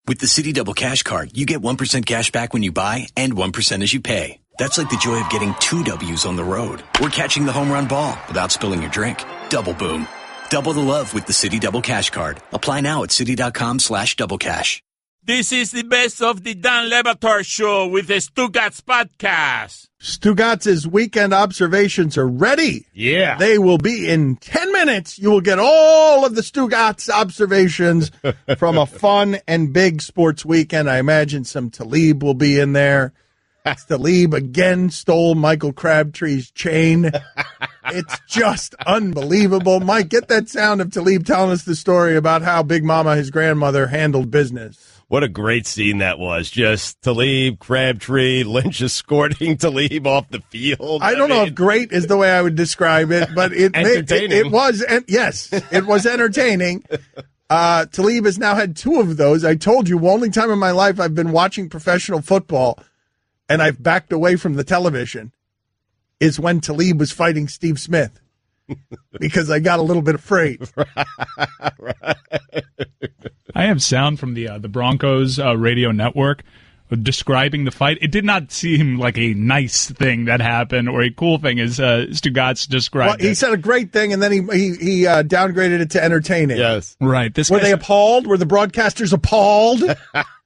With the Citi Double Cash Card, you get 1% cash back when you buy and 1% as you pay. That's like the joy of getting 2 W's on the road or catching the home run ball without spilling your drink. Double boom. Double the love with the Citi Double Cash Card. Apply now at Citi.com/doublecash. This is the best of the Dan Le Batard Show with the Stugatz podcast. Stugatz's weekend observations are ready. Yeah. They will be in 10 minutes. You will get all of the Stugatz observations from a fun and big sports weekend. I imagine some Talib will be in there. Talib again stole Michael Crabtree's chain. It's just unbelievable. Mike, get that sound of Talib telling us the story about how Big Mama, his grandmother, handled business. What a great scene that was. Just Talib, Crabtree, Lynch escorting Talib off the field. I don't know if great is the way I would describe it, but it was, yes, it was entertaining. Talib has now had 2 of those. I told you, only time in my life I've been watching professional football and I've backed away from the television is when Talib was fighting Steve Smith because I got a little bit afraid. Right. I have sound from the Broncos radio network describing the fight. It did not seem like a nice thing that happened or a cool thing, as Stugatz described. Well, he said a great thing, and then he downgraded it to entertaining. Yes. Right. Were they appalled? Were the broadcasters appalled?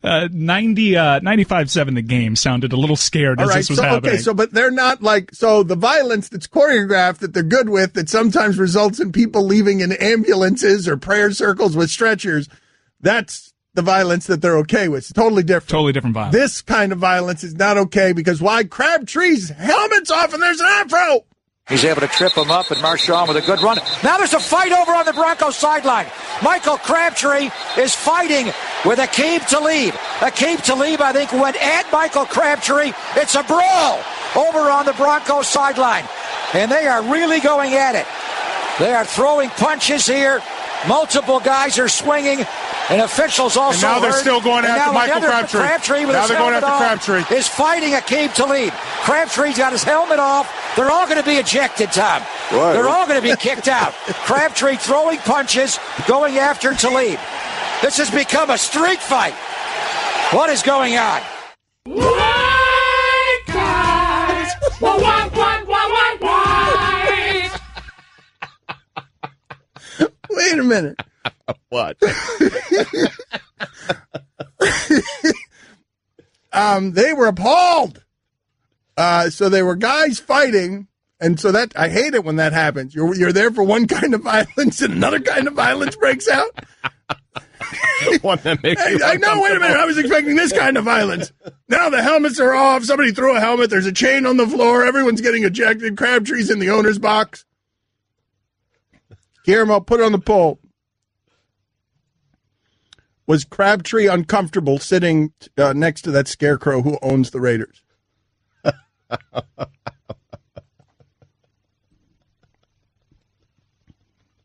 95-7 the game sounded a little scared as this was happening. Okay, but they're not the violence that's choreographed that they're good with that sometimes results in people leaving in ambulances or prayer circles with stretchers. That's the violence that they're okay with. It's totally different. Totally different violence. This kind of violence is not okay because why? Crabtree's helmet's off and there's an afro. He's able to trip him up, and Marshawn with a good run. Now there's a fight over on the Broncos sideline. Michael Crabtree is fighting with Aqib Talib. Aqib Talib, I think, went at Michael Crabtree. It's a brawl over on the Broncos sideline, and they are really going at it. They are throwing punches here. Multiple guys are swinging, and officials also. And now they're still going after Michael Crabtree. Now they're going after Crabtree. Is fighting Aqib Talib. Crabtree's got his helmet off. They're all going to be ejected, Tom. Right. They're all going to be kicked out. Crabtree throwing punches, going after Talib. This has become a street fight. What is going on? White guys. Wait a minute. What? They were appalled. So they were guys fighting, and so that I hate it when that happens. You're there for one kind of violence, and another kind of violence breaks out. One that makes you I know. Wait a minute. I was expecting this kind of violence. Now the helmets are off. Somebody threw a helmet. There's a chain on the floor. Everyone's getting ejected. Crabtree's in the owner's box. Guillermo, put it on the poll. Was Crabtree uncomfortable sitting next to that scarecrow who owns the Raiders?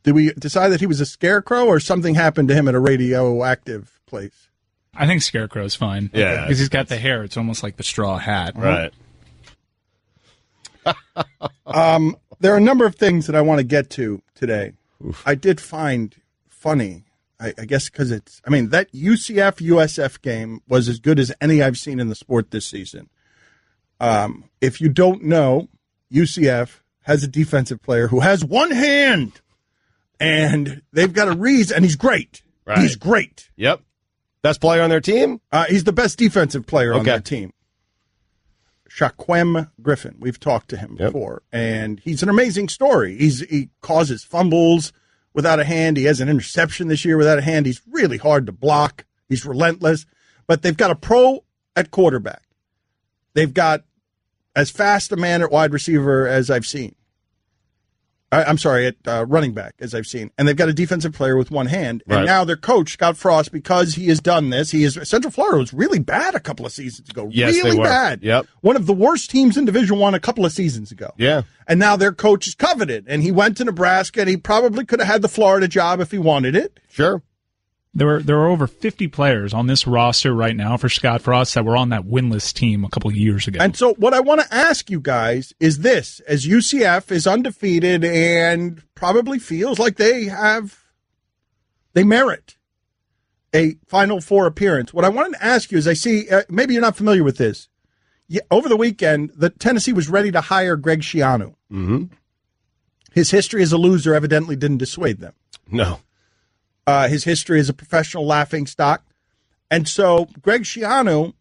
Did we decide that he was a scarecrow or something happened to him at a radioactive place? I think scarecrow's fine. Yeah. Because he's got the hair. It's almost like the straw hat. Right. There are a number of things that I want to get to today. Oof. I did find funny, I guess because that UCF-USF game was as good as any I've seen in the sport this season. If you don't know, UCF has a defensive player who has one hand, and they've got a reason, and he's great. Right. He's great. Yep. Best player on their team? He's the best defensive player on their team. Shaquem Griffin. We've talked to him before, and he's an amazing story. He causes fumbles without a hand. He has an interception this year without a hand. He's really hard to block. He's relentless. But they've got a pro at quarterback. They've got as fast a man at wide receiver as I've seen. I'm sorry, at running back as I've seen. And they've got a defensive player with one hand. And now their coach, Scott Frost, because he has done this, Central Florida was really bad a couple of seasons ago. Yes, really they were. bad. Yep. One of the worst teams in Division I a couple of seasons ago. Yeah. And now their coach is coveted. And he went to Nebraska, and he probably could have had the Florida job if he wanted it. Sure. There were over 50 players on this roster right now for Scott Frost that were on that winless team a couple of years ago. And so what I want to ask you guys is this. As UCF is undefeated and probably feels like they merit a Final Four appearance. What I wanted to ask you is, I see, maybe you're not familiar with this. Over the weekend, Tennessee was ready to hire Greg Schiano. Mm-hmm. His history as a loser evidently didn't dissuade them. No. His history as a professional laughingstock. And so Greg Schiano,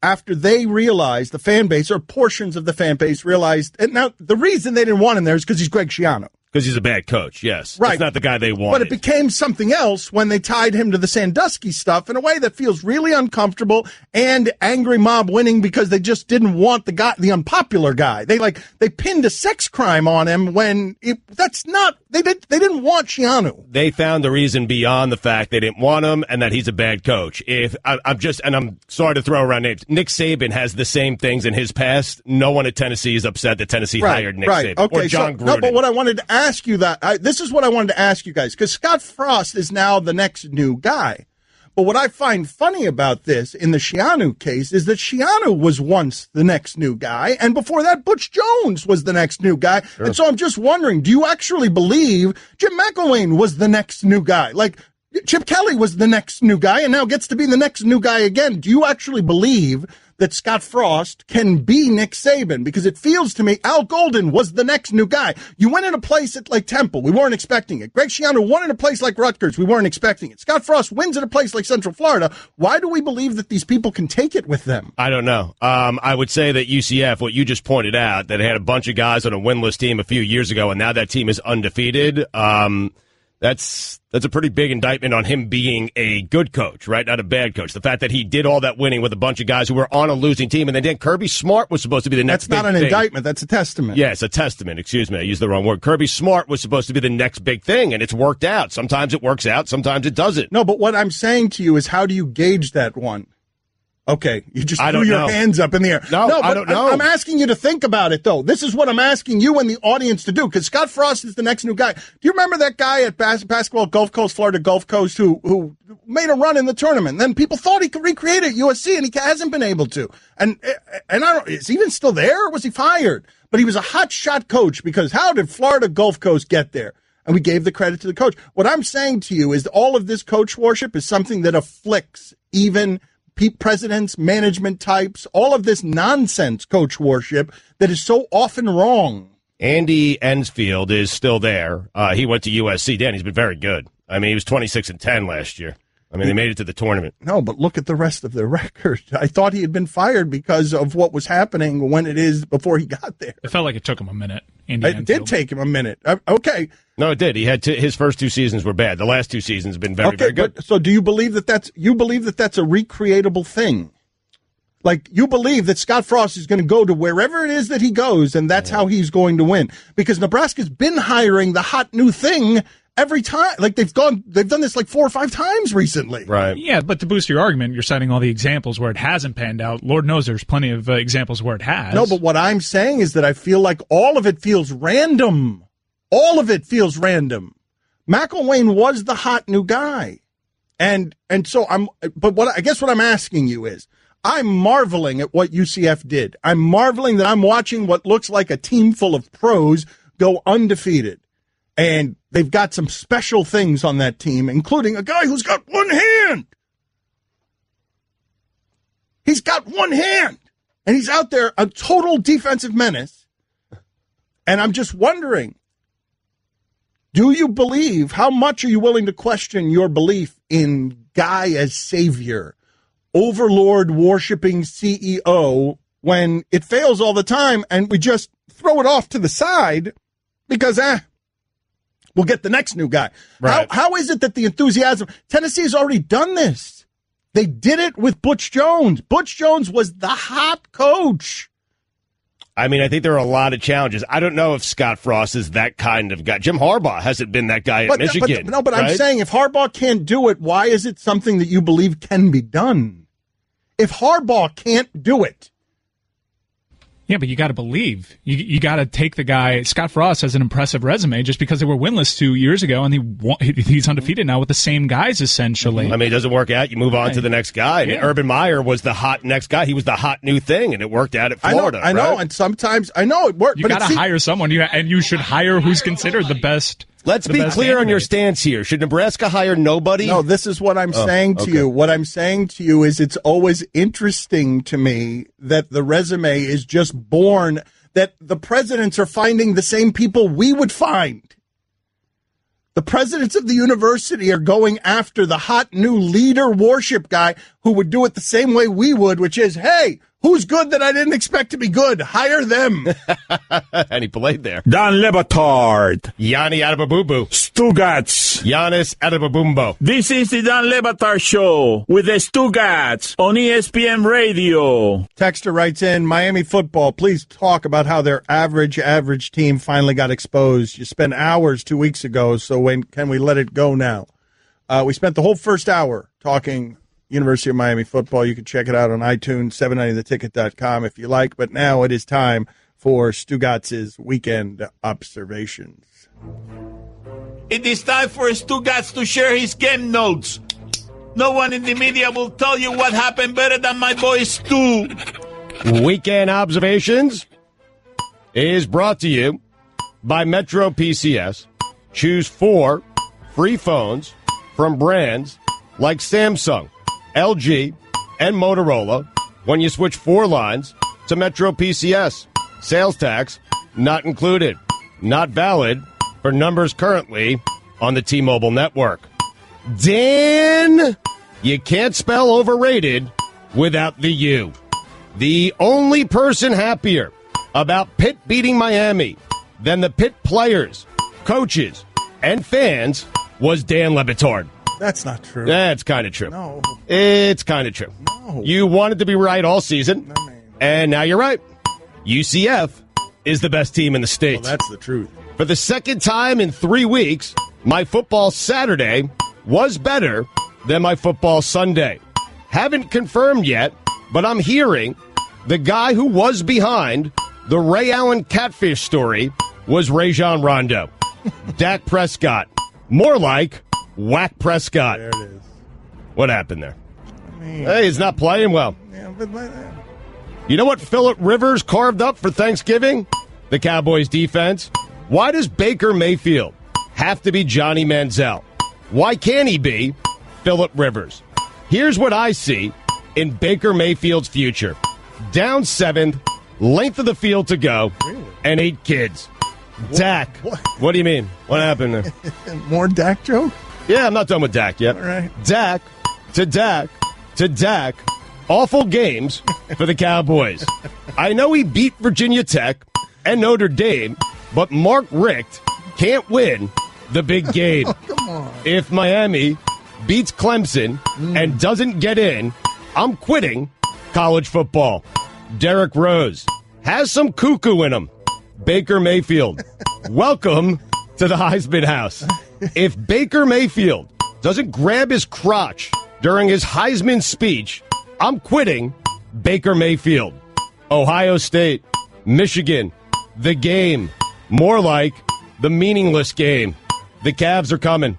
after they realized, the fan base, or portions of the fan base realized, and now the reason they didn't want him there is because he's Greg Schiano. Because he's a bad coach, yes. Right. That's not the guy they wanted. But it became something else when they tied him to the Sandusky stuff in a way that feels really uncomfortable, and angry mob winning because they just didn't want the unpopular guy. They pinned a sex crime on him when they didn't want Schiano. They found the reason beyond the fact they didn't want him and that he's a bad coach. I'm sorry to throw around names. Nick Saban has the same things in his past. No one at Tennessee is upset that Tennessee hired Nick Saban. Okay, or John Gruden. No, but what I wanted to ask you this is what I wanted to ask you guys, because Scott Frost is now the next new guy. But what I find funny about this in the Schiano case is that Schiano was once the next new guy, and before that, Butch Jones was the next new guy. Sure. And so I'm just wondering, do you actually believe Jim McElwain was the next new guy? Like, Chip Kelly was the next new guy and now gets to be the next new guy again. Do you actually believe that Scott Frost can be Nick Saban? Because it feels to me Al Golden was the next new guy. You went in a place at like Temple. We weren't expecting it. Greg Schiano won in a place like Rutgers. We weren't expecting it. Scott Frost wins at a place like Central Florida. Why do we believe that these people can take it with them? I don't know. I would say that UCF, what you just pointed out, that it had a bunch of guys on a winless team a few years ago, and now that team is undefeated. That's a pretty big indictment on him being a good coach, right? Not a bad coach. The fact that he did all that winning with a bunch of guys who were on a losing team, and then Kirby Smart was supposed to be the next big thing. That's not an indictment. That's a testament. Yeah, it's a testament. Excuse me. I used the wrong word. Kirby Smart was supposed to be the next big thing, and it's worked out. Sometimes it works out. Sometimes it doesn't. No, but what I'm saying to you is, how do you gauge that one? Okay, you just threw your hands up in the air. No, I don't know. I'm asking you to think about it, though. This is what I'm asking you and the audience to do, because Scott Frost is the next new guy. Do you remember that guy at basketball Gulf Coast, Florida Gulf Coast, who made a run in the tournament? Then people thought he could recreate it at USC, and he hasn't been able to. And I don't. Is he even still there, or was he fired? But he was a hot shot coach, because how did Florida Gulf Coast get there? And we gave the credit to the coach. What I'm saying to you is all of this coach worship is something that afflicts even presidents, management types, all of this nonsense coach worship that is so often wrong. Andy Ensfield is still there. He went to USC. Dan, he's been very good. I mean, he was 26-10 last year. I mean, they made it to the tournament. No, but look at the rest of their record. I thought he had been fired because of what was happening when it is before he got there. It felt like it took him a minute. It did take him a minute. Okay. No, it did. He had his first 2 seasons were bad. The last 2 seasons have been very, very good. So do you believe that that's a recreatable thing? Like, you believe that Scott Frost is going to go to wherever it is that he goes, and that's how he's going to win? Because Nebraska's been hiring the hot new thing every time. Like, they've done this like 4 or 5 times recently. Right. Yeah, but to boost your argument, you're citing all the examples where it hasn't panned out. Lord knows there's plenty of examples where it has. No, but what I'm saying is that I feel like all of it feels random. All of it feels random. McElwain was the hot new guy. And so I guess what I'm asking you is, I'm marveling at what UCF did. I'm marveling that I'm watching what looks like a team full of pros go undefeated. And they've got some special things on that team, including a guy who's got one hand. He's got one hand. And he's out there, a total defensive menace. And I'm just wondering, do you believe, how much are you willing to question your belief in Guy as savior, overlord worshiping CEO, when it fails all the time and we just throw it off to the side because, we'll get the next new guy. Right. How is it that the enthusiasm, Tennessee has already done this. They did it with Butch Jones. Butch Jones was the hot coach. I mean, I think there are a lot of challenges. I don't know if Scott Frost is that kind of guy. Jim Harbaugh hasn't been that guy at Michigan. But right? I'm saying if Harbaugh can't do it, why is it something that you believe can be done? If Harbaugh can't do it. Yeah, but you got to believe. You got to take the guy. Scott Frost has an impressive resume just because they were winless 2 years ago, and he's undefeated now with the same guys, essentially. I mean, it doesn't work out. You move on to the next guy. I mean, Urban Meyer was the hot next guy. He was the hot new thing, and it worked out at Florida. I know, and sometimes I know it worked. You got to hire someone, and you should hire who's considered the best Let's be clear on your stance here. Should Nebraska hire nobody? No, this is what I'm saying to you. What I'm saying to you is it's always interesting to me that the resume is just born, that the presidents are finding the same people we would find. The presidents of the university are going after the hot new leader worship guy who would do it the same way we would, which is, hey, who's good that I didn't expect to be good? Hire them. And he played there. Dan Le Batard. Yanni Adebaboo. Stugats. Giannis Adebabumbo. This is the Dan Le Batard Show with the Stugats on ESPN Radio. Texter writes in, Miami football, please talk about how their average team finally got exposed. You spent hours 2 weeks ago, so when can we let it go now? We spent the whole first hour talking University of Miami football. You can check it out on iTunes, 790theticket.com if you like. But now it is time for Stugatz's weekend observations. It is time for Stugatz to share his game notes. No one in the media will tell you what happened better than my boy Stu. Weekend observations is brought to you by Metro PCS. Choose 4 free phones from brands like Samsung, LG, and Motorola when you switch 4 lines to Metro PCS. Sales tax not included. Not valid for numbers currently on the T-Mobile network. Dan, you can't spell overrated without the U. The only person happier about Pitt beating Miami than the Pitt players, coaches, and fans was Dan Le Batard. That's not true. That's kind of true. No. It's kind of true. No. You wanted to be right all season, and now you're right. UCF is the best team in the state. Well, that's the truth. For the second time in 3 weeks, my football Saturday was better than my football Sunday. Haven't confirmed yet, but I'm hearing the guy who was behind the Ray Allen catfish story was Rajon Rondo. Dak Prescott. More like Whack Prescott. There it is. What happened there? Hey, he's not playing well. Yeah, but you know what Phillip Rivers carved up for Thanksgiving? The Cowboys defense. Why does Baker Mayfield have to be Johnny Manziel? Why can't he be Phillip Rivers? Here's what I see in Baker Mayfield's future. Down 7th, length of the field to go, and 8 kids. Dak. What do you mean? What happened there? More Dak joke? Yeah, I'm not done with Dak yet. All right. Dak to Dak to Dak. Awful games for the Cowboys. I know he beat Virginia Tech and Notre Dame, but Mark Richt can't win the big game. Come on. If Miami beats Clemson and doesn't get in, I'm quitting college football. Derrick Rose has some cuckoo in him. Baker Mayfield, welcome to the Heisman House. If Baker Mayfield doesn't grab his crotch during his Heisman speech, I'm quitting Baker Mayfield. Ohio State, Michigan, the game. More like the meaningless game. The Cavs are coming.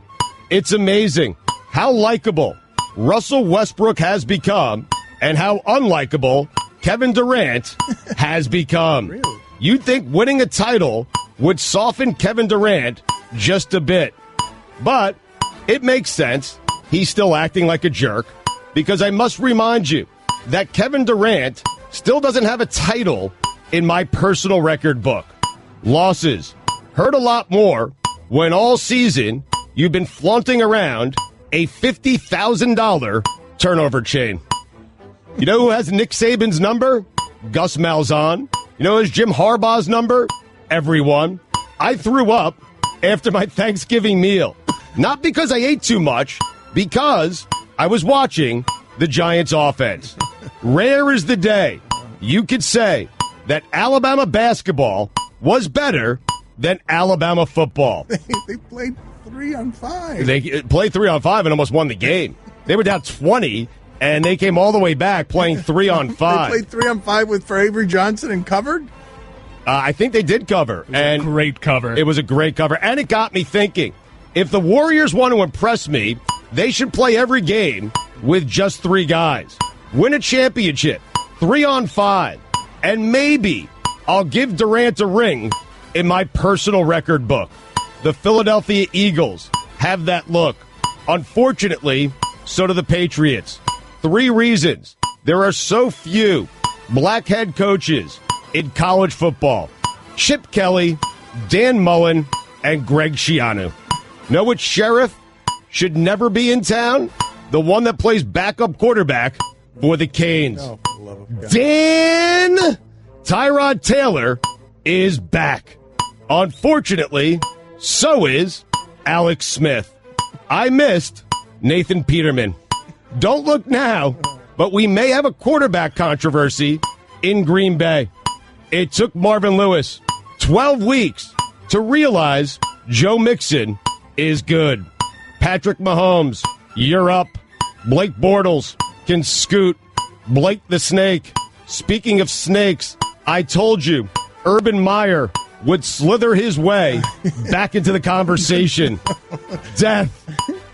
It's amazing how likable Russell Westbrook has become and how unlikable Kevin Durant has become. Really? You'd think winning a title would soften Kevin Durant just a bit. But it makes sense. He's still acting like a jerk because I must remind you that Kevin Durant still doesn't have a title in my personal record book. Losses hurt a lot more when all season you've been flaunting around a $50,000 turnover chain. You know who has Nick Saban's number? Gus Malzahn. You know who's Jim Harbaugh's number? Everyone. I threw up after my Thanksgiving meal. Not because I ate too much, because I was watching the Giants offense. Rare is the day you could say that Alabama basketball was better than Alabama football. They played 3-on-5. They played 3-on-5 and almost won the game. They were down 20, and they came all the way back playing 3-on-5. They played 3-on-5 with for Avery Johnson and covered? I think they did cover. It was a great cover. It was a great cover, and it got me thinking. If the Warriors want to impress me, they should play every game with just 3 guys. Win a championship, 3-on-5, and maybe I'll give Durant a ring in my personal record book. The Philadelphia Eagles have that look. Unfortunately, so do the Patriots. 3 reasons. There are so few black head coaches in college football. Chip Kelly, Dan Mullen, and Greg Schiano. Know which sheriff should never be in town? The one that plays backup quarterback for the Canes. Oh, for the love of God. Dan Tyrod Taylor is back. Unfortunately, so is Alex Smith. I missed Nathan Peterman. Don't look now, but we may have a quarterback controversy in Green Bay. It took Marvin Lewis 12 weeks to realize Joe Mixon is good. Patrick Mahomes, you're up. Blake Bortles can scoot. Blake the Snake. Speaking of snakes, I told you Urban Meyer would slither his way back into the conversation. Death,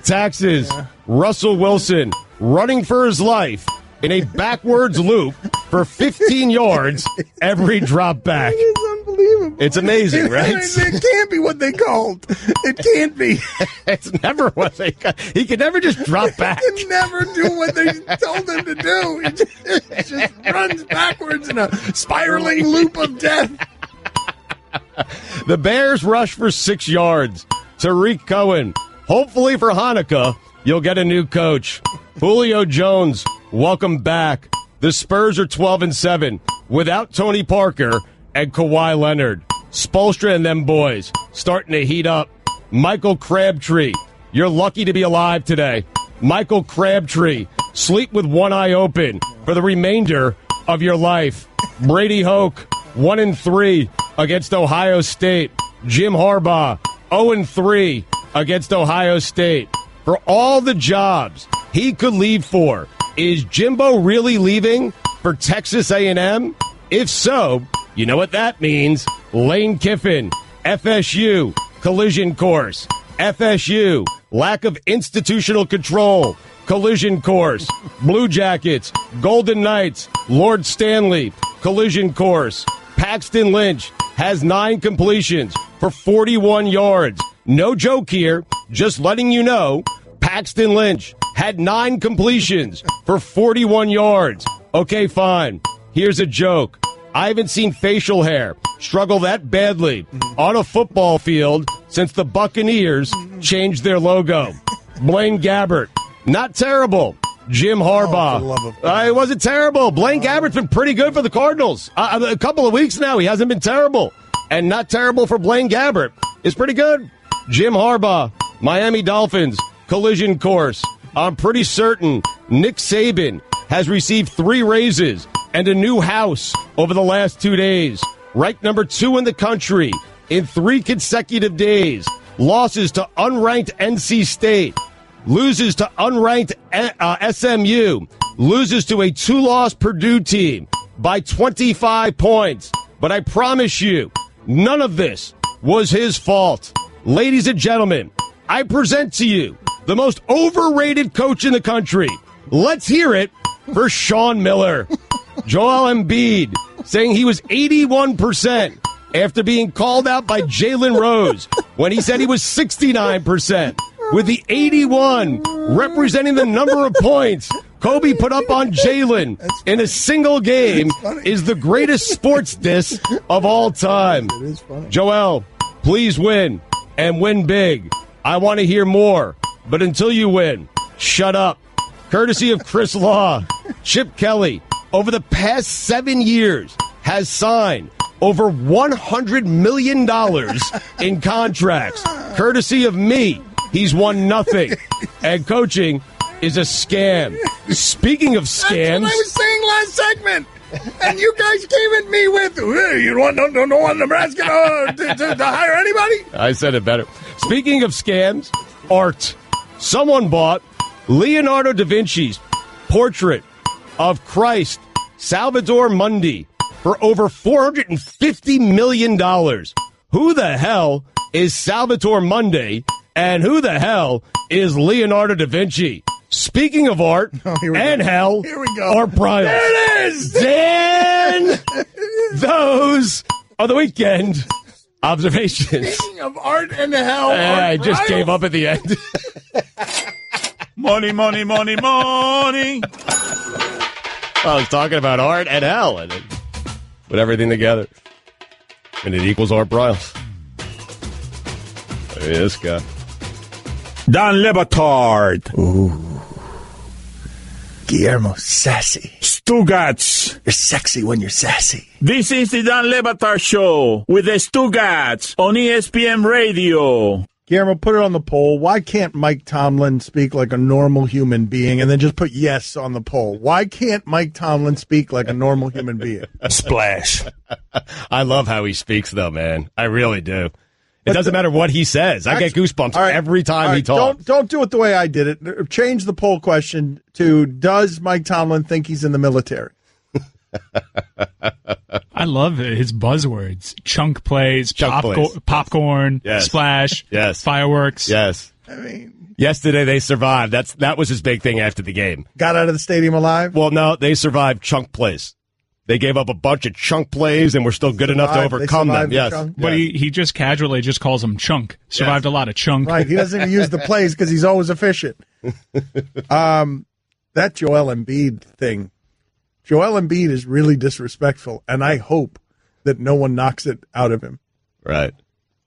taxes, Russell Wilson running for his life in a backwards loop for 15 yards every drop back. It's unbelievable. It's amazing, right? It can't be what they called. It can't be. It's never what they called. He can never just drop back. He can never do what they told him to do. He just runs backwards in a spiraling loop of death. The Bears rush for 6 yards. Tariq Cohen. Hopefully for Hanukkah, you'll get a new coach. Julio Jones, welcome back. The Spurs are 12-7 without Tony Parker and Kawhi Leonard. Spoelstra and them boys starting to heat up. Michael Crabtree, you're lucky to be alive today. Michael Crabtree, sleep with one eye open for the remainder of your life. Brady Hoke, 1-3 against Ohio State. Jim Harbaugh, 0-3 against Ohio State. For all the jobs he could leave for, is Jimbo really leaving for Texas A&M? If so, you know what that means. Lane Kiffin, FSU, collision course. FSU, lack of institutional control, collision course. Blue Jackets, Golden Knights, Lord Stanley, collision course. Paxton Lynch has 9 completions for 41 yards. No joke here, just letting you know, Paxton Lynch had 9 completions for 41 yards. Okay, fine. Here's a joke. I haven't seen facial hair struggle that badly on a football field since the Buccaneers changed their logo. Blaine Gabbert, not terrible. Jim Harbaugh, it wasn't terrible. Blaine Gabbert's been pretty good for the Cardinals. A couple of weeks now, he hasn't been terrible. And not terrible for Blaine Gabbert. It's pretty good. Jim Harbaugh, Miami Dolphins, collision course. I'm pretty certain Nick Saban has received 3 raises and a new house over the last 2 days. Ranked number 2 in the country in 3 consecutive days. Losses to unranked NC State. Loses to unranked SMU. Loses to a 2-loss Purdue team by 25 points. But I promise you, none of this was his fault. Ladies and gentlemen, I present to you the most overrated coach in the country. Let's hear it for Sean Miller. Joel Embiid saying he was 81% after being called out by Jalen Rose when he said he was 69%. With the 81 representing the number of points Kobe put up on Jalen in a single game is the greatest sports diss of all time. Joel, please win and win big. I want to hear more, but until you win, shut up. Courtesy of Chris Law, Chip Kelly, over the past 7 years, has signed over $100 million in contracts. Courtesy of me, he's won nothing. And coaching is a scam. Speaking of scams... That's what I was saying last segment. And you guys came at me with, hey, you don't want Nebraska to hire anybody? I said it better. Speaking of scams, art. Someone bought Leonardo da Vinci's portrait of Christ, Salvador Mundi, for over $450 million. Who the hell is Salvador Mundi, and who the hell is Leonardo da Vinci? Speaking of art and hell, here we go. Art Bryles. There it is! Dan! Those are the weekend Observations. Speaking of art and hell, I just gave up at the end. Money, money, money, money. I was talking about art and hell, and it put everything together. And it equals Art Briles. Look at this guy. Don Le Batard. Ooh. Guillermo, sassy. Stugats. You're sexy when you're sassy. This is the Don Le Batard Show with the Stugats on ESPN Radio. Guillermo, put it on the poll. Why can't Mike Tomlin speak like a normal human being? And then just put yes on the poll. Why can't Mike Tomlin speak like a normal human being? Splash. I love how he speaks, though, man. I really do. It doesn't matter what he says. I get goosebumps every time he talks. Don't do it the way I did it. Change the poll question to, does Mike Tomlin think he's in the military? I love his buzzwords. Chunk plays, popcorn, yes. Splash, yes. Fireworks. Yes. I mean, yesterday they survived. That was his big thing after the game. Got out of the stadium alive? Well, no, they survived chunk plays. They gave up a bunch of chunk plays and were still good enough to overcome them. Yes. But he just casually just calls them chunk. Survived a lot of chunk. Right. He doesn't even use the plays because he's always efficient. That Joel Embiid thing. Joel Embiid is really disrespectful, and I hope that no one knocks it out of him. Right.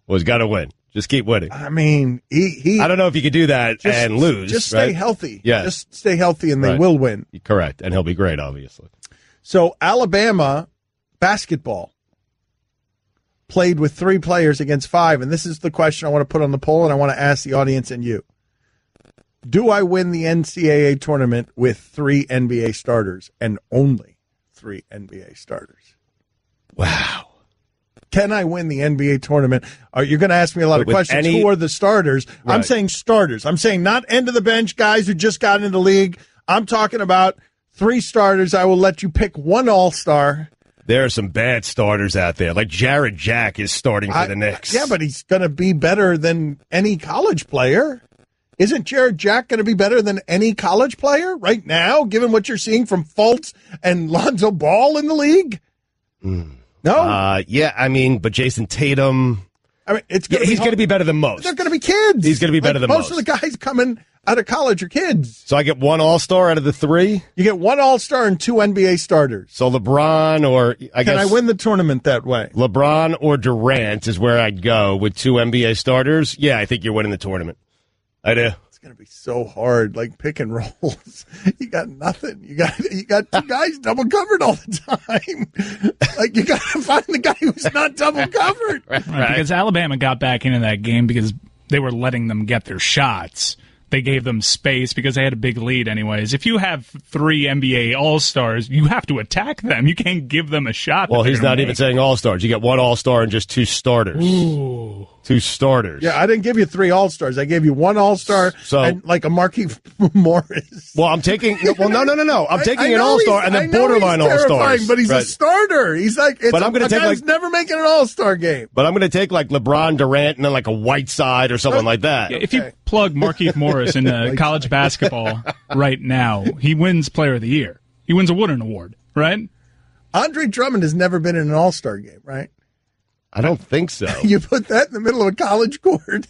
Well, he's got to win. Just keep winning. I mean, he I don't know if you could do that and lose. Just stay healthy. Yes. Just stay healthy, and they will win. Correct. And he'll be great, obviously. So Alabama basketball played with 3 players against 5, and this is the question I want to put on the poll, and I want to ask the audience and you. Do I win the NCAA tournament with 3 NBA starters and only 3 NBA starters? Wow. Can I win the NBA tournament? You're going to ask me a lot of questions. Who are the starters? Right. I'm saying starters. I'm saying not end of the bench guys who just got into the league. I'm talking about 3 starters. I will let you pick 1 all-star. There are some bad starters out there. Like Jared Jack is starting for the Knicks. Yeah, but he's going to be better than any college player. Isn't Jared Jack going to be better than any college player right now, given what you're seeing from Fultz and Lonzo Ball in the league? No? Yeah, I mean, but Jason Tatum. I mean, he's going to be better than most. They're going to be kids. He's going to be better than most. Most of the guys coming out of college are kids. So I get 1 all-star out of the 3? You get 1 all-star and 2 NBA starters. So LeBron or Can I win the tournament that way? LeBron or Durant is where I'd go with 2 NBA starters. Yeah, I think you're winning the tournament. I do. It's going to be so hard, like pick and rolls. You got nothing. You got 2 guys double covered all the time. Like you got to find the guy who's not double covered. Right. Because Alabama got back into that game because they were letting them get their shots. They gave them space because they had a big lead anyways. If you have 3 NBA All-Stars, you have to attack them. You can't give them a shot. Well, he's not even saying All-Stars. You get 1 All-Star and just 2 starters. Ooh. 2 starters. Yeah, I didn't give you 3 All-Stars. I gave you 1 All-Star and like a Markieff Morris. Well, I'm taking no. I'm taking an All-Star and then borderline All-Stars. But he's a starter. He's like, but I'm going to take guy's never making an All-Star game. But I'm going to take like LeBron, Durant, and then like a Whiteside or someone like that. Yeah, if you plug Markieff Morris in college basketball right now, he wins Player of the Year. He wins a Wooden Award, right? Andre Drummond has never been in an All-Star game, right? I don't think so. You put that in the middle of a college court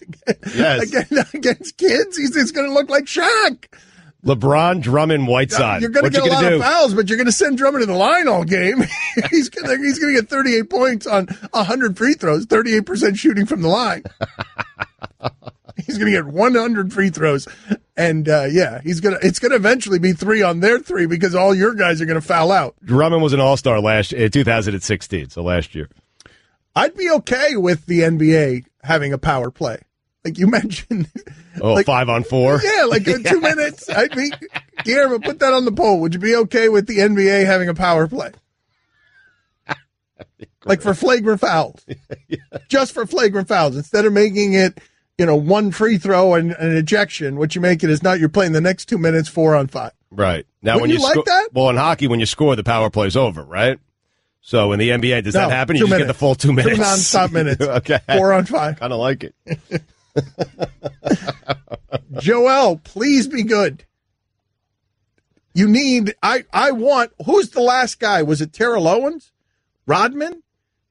against kids, he's going to look like Shaq. LeBron, Drummond, Whiteside. You're going to get a lot of fouls, but you're going to send Drummond to the line all game. He's going to get 38 points on 100 free throws, 38% shooting from the line. He's going to get 100 free throws, and it's going to eventually be 3 on their 3 because all your guys are going to foul out. Drummond was an All-Star last 2016, so last year. I'd be okay with the NBA having a power play. Like you mentioned. 5-on-4? Yeah, like 2 minutes. I'd be, Guillermo, put that on the poll. Would you be okay with the NBA having a power play? Like for flagrant fouls. Just for flagrant fouls. Instead of making it, 1 free throw and an ejection, what you make it is now you're playing the next 2 minutes 4-on-5. Right. Now, when you like that? Well, in hockey, when you score, the power play's over, right? So in the NBA, does that happen? You just get the full 2 minutes. 2 nonstop minutes. Okay. 4-on-5. Kind of like it. Joel, please be good. You need, I want, who's the last guy? Was it Terrell Owens? Rodman?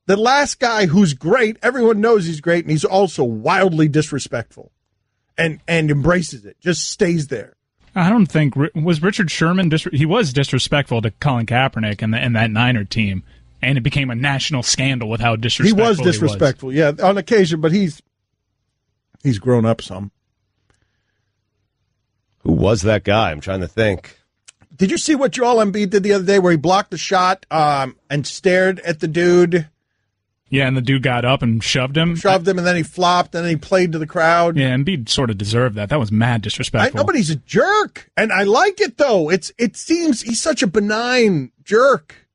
the last guy who's great, everyone knows he's great, and he's also wildly disrespectful and embraces it, just stays there. I don't think, was Richard Sherman, he was disrespectful to Colin Kaepernick and that Niner team, and it became a national scandal with how disrespectful he was. Disrespectful, yeah, on occasion, but he's grown up some. Who was that guy? I'm trying to think. Did you see what Joel Embiid did the other day where he blocked the shot and stared at the dude? Yeah, and the dude got up and shoved him. And then he flopped, and then he played to the crowd. Yeah, Embiid sort of deserved that. That was mad disrespectful. I know, but he's a jerk, and I like it, though. It seems he's such a benign jerk.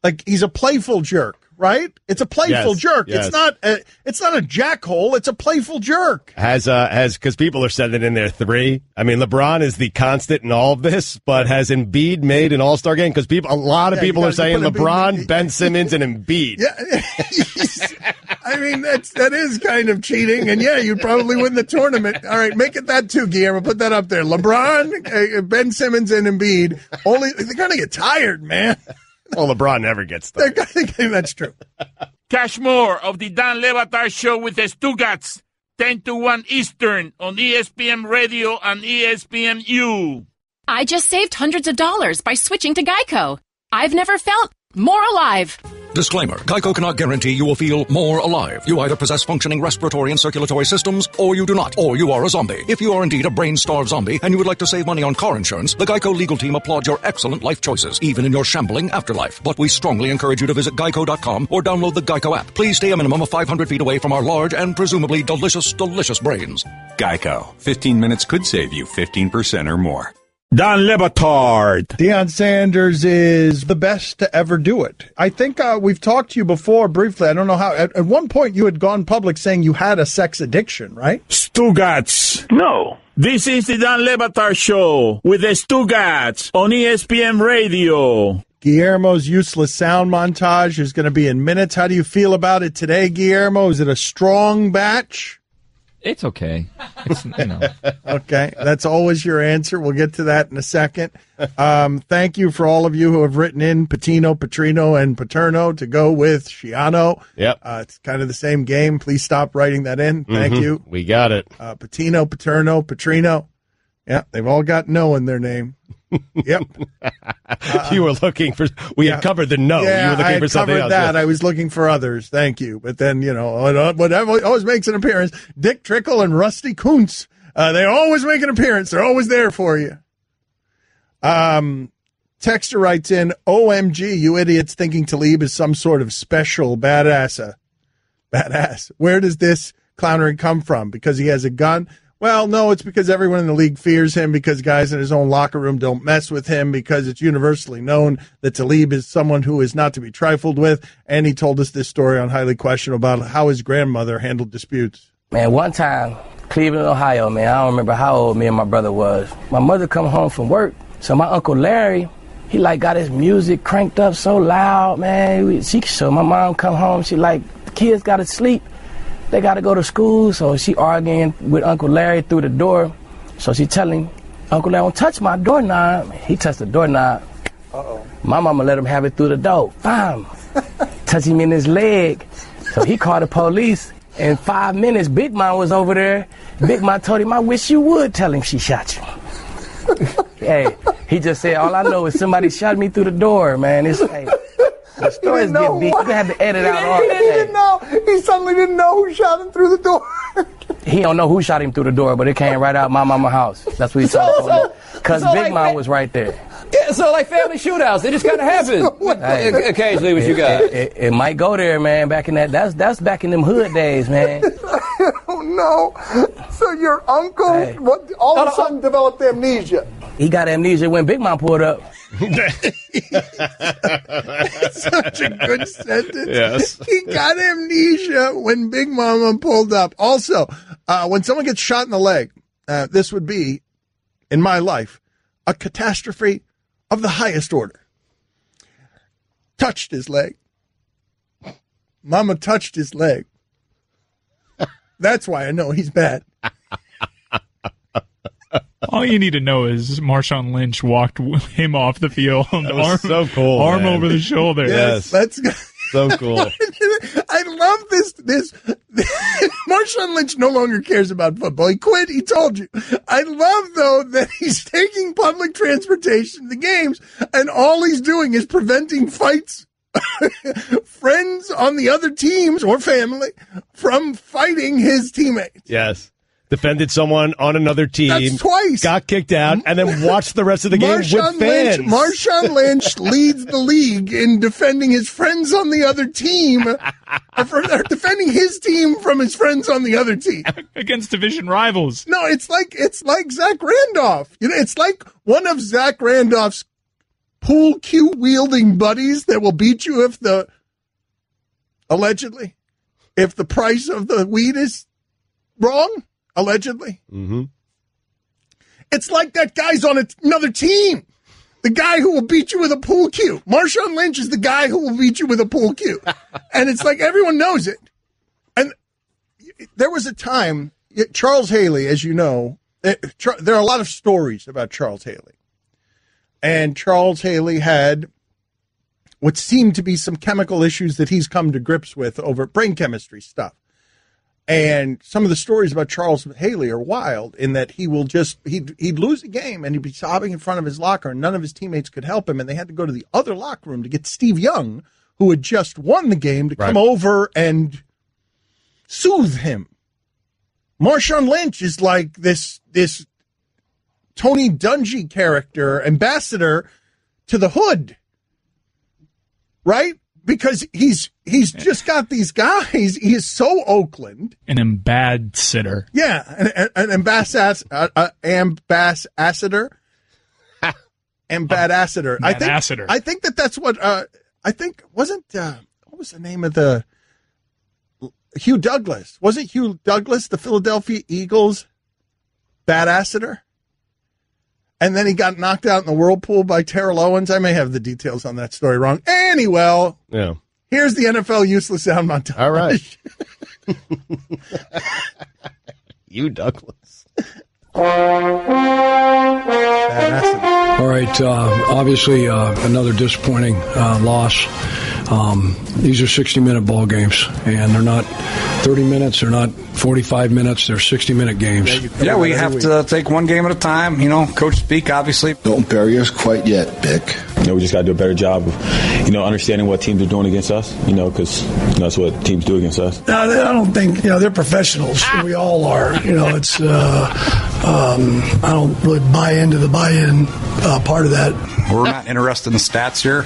Like, he's a playful jerk. Right? It's a playful jerk. Yes. It's not a jackhole. It's a playful jerk. Because people are sending in their 3. I mean, LeBron is the constant in all of this, but has Embiid made an All-Star game? Because a lot of people are saying LeBron, Ben Simmons, and Embiid. Yeah, I mean that is kind of cheating, and yeah, you'd probably win the tournament. All right, make it that too, Guillermo. Put that up there. LeBron, Ben Simmons, and Embiid. They're gonna get tired, man. Well, LeBron never gets tired. That's true. Cash more of the Dan Le Batard Show with the Stugats, 10 to 1 Eastern on ESPN Radio and ESPNU. I just saved hundreds of dollars by switching to Geico. I've never felt more alive. Disclaimer. Geico cannot guarantee you will feel more alive. You either possess functioning respiratory and circulatory systems, or you do not, or you are a zombie. If you are indeed a brain-starved zombie and you would like to save money on car insurance, the Geico legal team applauds your excellent life choices, even in your shambling afterlife. But we strongly encourage you to visit geico.com or download the Geico app. Please stay a minimum of 500 feet away from our large and presumably delicious, delicious brains. Geico. 15 minutes could save you 15% or more. Dan Le Batard. Deion Sanders is the best to ever do it. I think we've talked to you before briefly. I don't know how. At one point, you had gone public saying you had a sex addiction, right? Stugats. No. This is the Dan Le Batard Show with the Stugats on ESPN Radio. Guillermo's useless sound montage is going to be in minutes. How do you feel about it today, Guillermo? Is it a strong batch? It's okay. Okay, that's always your answer. We'll get to that in a second. Thank you for all of you who have written in Patino, Petrino, and Paterno to go with Schiano. Yep. It's kind of the same game. Please stop writing that in. Thank you. We got it. Patino, Paterno, Petrino. Yeah, they've all got no in their name. Yep. You were looking for. We had covered the no. Yeah, you were looking for something else. That. I was looking for others. Thank you. But then, whatever always makes an appearance. Dick Trickle and Rusty Kuntz. They always make an appearance. They're always there for you. Texter writes in, OMG, you idiots thinking Talib is some sort of special badass. Where does this clownery come from? Because he has a gun? Well, no, it's because everyone in the league fears him, because guys in his own locker room don't mess with him, because it's universally known that Talib is someone who is not to be trifled with, and he told us this story on Highly Questionable about how his grandmother handled disputes. Man, one time, Cleveland, Ohio, man, I don't remember how old me and my brother was. My mother come home from work, so my Uncle Larry, he got his music cranked up so loud, man. So my mom come home, she the kids got to sleep. They got to go to school, so she arguing with Uncle Larry through the door. So she telling Uncle Larry, don't touch my doorknob. He touched the doorknob. Uh-oh. My mama let him have it through the door. Bam! Touch him in his leg. So he called the police. In 5 minutes, Big Mom was over there. Big Mom told him, I wish you would tell him she shot you. Hey, he just said, all I know is somebody shot me through the door, man. The stories get beat. You have to edit out all that. He didn't know. He suddenly didn't know who shot him through the door. He don't know who shot him through the door, but it came right out my mama's house. That's what he told me. Because Big Mom was right there. Yeah, so family shootouts, they just kind of happen. Hey, occasionally what you got. It might go there, man, back in that. That's back in them hood days, man. Oh, no. So your uncle all of a sudden developed amnesia. He got amnesia when Big Mom pulled up. Such a good sentence. Yes. He got amnesia when Big Mama pulled up. Also, when someone gets shot in the leg, this would be, in my life, a catastrophe of the highest order. Touched his leg. Mama touched his leg. That's why I know he's bad. All you need to know is Marshawn Lynch walked him off the field. That was so cool. Arm man. over the shoulder. Yes. Let's go. So cool. I love this. Marshawn Lynch no longer cares about football. He quit. He told you. I love, though, that he's taking public transportation to the games, and all he's doing is preventing fights, friends on the other teams or family from fighting his teammates. Yes. Defended someone on another team. That's twice. Got kicked out, and then watched the rest of the game with fans. Marshawn Lynch leads the league in defending his friends on the other team, or defending his team from his friends on the other team. Against division rivals. No, it's like Zach Randolph. You know, it's like one of Zach Randolph's pool cue wielding buddies that will beat you if the price of the weed is wrong. Allegedly. Mm-hmm. It's like that guy's on another team. The guy who will beat you with a pool cue. Marshawn Lynch is the guy who will beat you with a pool cue. And it's like everyone knows it. And there was a time, Charles Haley, as you know, there are a lot of stories about Charles Haley. And Charles Haley had what seemed to be some chemical issues that he's come to grips with over brain chemistry stuff. And some of the stories about Charles Haley are wild in that he will he'd lose a game and he'd be sobbing in front of his locker and none of his teammates could help him. And they had to go to the other locker room to get Steve Young, who had just won the game, to come over and soothe him. Marshawn Lynch is like this Tony Dungy character, ambassador to the hood, right? Because he's just got these guys. He is so Oakland. An ambassador. Yeah, an ambassador. Ambassador. I think that's what. I think wasn't. What was the name of the? Hugh Douglas. Wasn't Hugh Douglas the Philadelphia Eagles ambassador? And then he got knocked out in the whirlpool by Terrell Owens. I may have the details on that story wrong. Anyway, here's the NFL useless sound montage. All right. You Douglas. All right. Obviously, another disappointing loss. These are 60-minute ball games, and they're not 30 minutes. They're not 45 minutes. They're 60-minute games. Yeah, we have to take one game at a time. You know, coach speak, obviously. Don't bury us quite yet, Bick. We just got to do a better job of, understanding what teams are doing against us, because that's what teams do against us. No, I don't think, they're professionals. We all are. It's, I don't really buy into the buy-in part of that. We're not interested in stats here,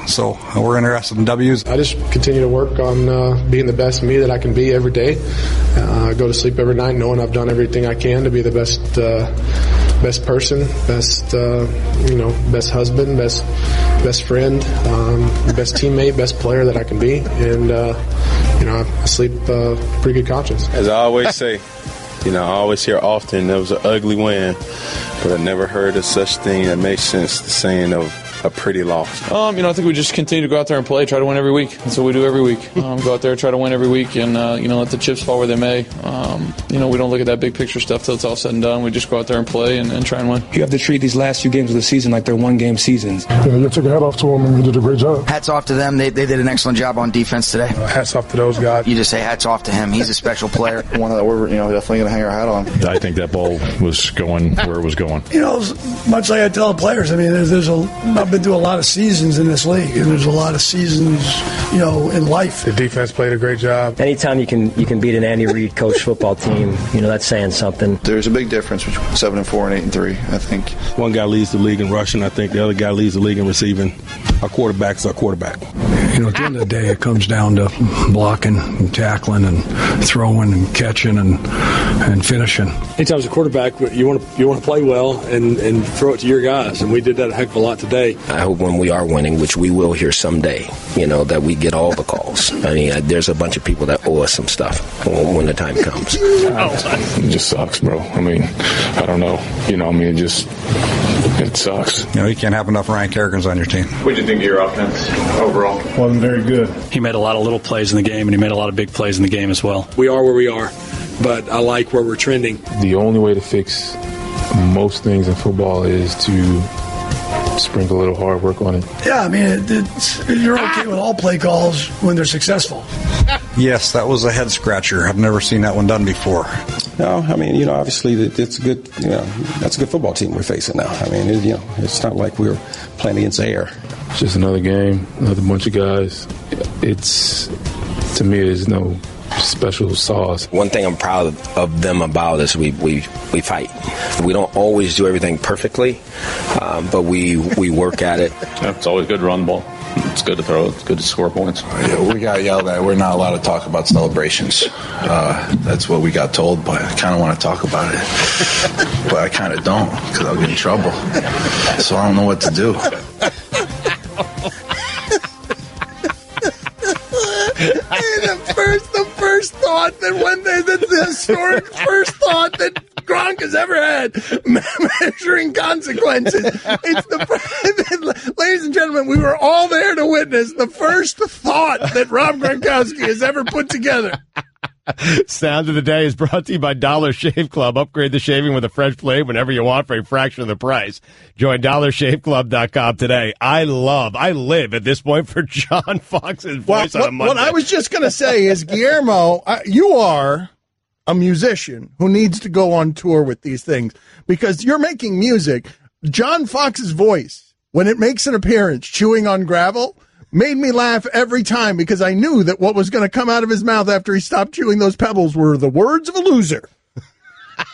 so we're interested in W's. I just continue to work on being the best me that I can be every day. I go to sleep every night knowing I've done everything I can to be the best person, best husband, best friend, best teammate, best player that I can be. And, I sleep pretty good conscience. As I always say, I always hear often there was an ugly win, but I never heard of such thing that makes sense, the saying of a pretty loss. I think we just continue to go out there and play, try to win every week. That's what we do every week. Go out there, try to win every week, and, let the chips fall where they may. We don't look at that big picture stuff till it's all said and done. We just go out there and play and try and win. You have to treat these last few games of the season like they're one-game seasons. You took a hat off to them and you did a great job. Hats off to them. They did an excellent job on defense today. Hats off to those guys. You just say hats off to him. He's a special player. One that we're definitely going to hang our hat on. I think that ball was going where it was going. Much like I tell the players, I've been through a lot of seasons in this league, and there's a lot of seasons, in life. The defense played a great job. Anytime you can beat an Andy Reid coached football team, that's saying something. There's a big difference between 7-4 and 8-3, I think. One guy leads the league in rushing. I think the other guy leads the league in receiving. Our quarterback is our quarterback. At the end of the day, it comes down to blocking and tackling and throwing and catching and finishing. Anytime as a quarterback, you want to play well and throw it to your guys, and we did that a heck of a lot today. I hope when we are winning, which we will here someday, that we get all the calls. There's a bunch of people that owe us some stuff when the time comes. It just sucks, bro. I don't know. It sucks. You can't have enough Ryan Kerrigan's on your team. What did you think of your offense overall? Wasn't very good. He made a lot of little plays in the game, and he made a lot of big plays in the game as well. We are where we are, but I like where we're trending. The only way to fix most things in football is to sprinkle a little hard work on it. Yeah, I mean, you're okay with all play calls when they're successful. Yes, that was a head scratcher. I've never seen that one done before. No, I mean, obviously it's a good, that's a good football team we're facing now. I mean, it's not like we're playing against the air. It's just another game, another bunch of guys. To me, there's no special sauce. One thing I'm proud of them about is we fight. We don't always do everything perfectly, but we work at it. Yeah, it's always good to run the ball. It's good to throw. It's good to score points. Yeah, we got yelled at. We're not allowed to talk about celebrations. That's what we got told, but I kind of want to talk about it. But I kind of don't because I'll get in trouble. So I don't know what to do. The first thought that one day, the historic first thought that Gronk has ever had, measuring consequences. Ladies and gentlemen, we were all there to witness the first thought that Rob Gronkowski has ever put together. Sound of the Day is brought to you by Dollar Shave Club. Upgrade the shaving with a fresh blade whenever you want for a fraction of the price. Join DollarShaveClub.com today. I live at this point for John Fox's voice on a Monday. What I was just going to say is, Guillermo, you are a musician who needs to go on tour with these things because you're making music. John Fox's voice, when it makes an appearance chewing on gravel, made me laugh every time because I knew that what was going to come out of his mouth after he stopped chewing those pebbles were the words of a loser.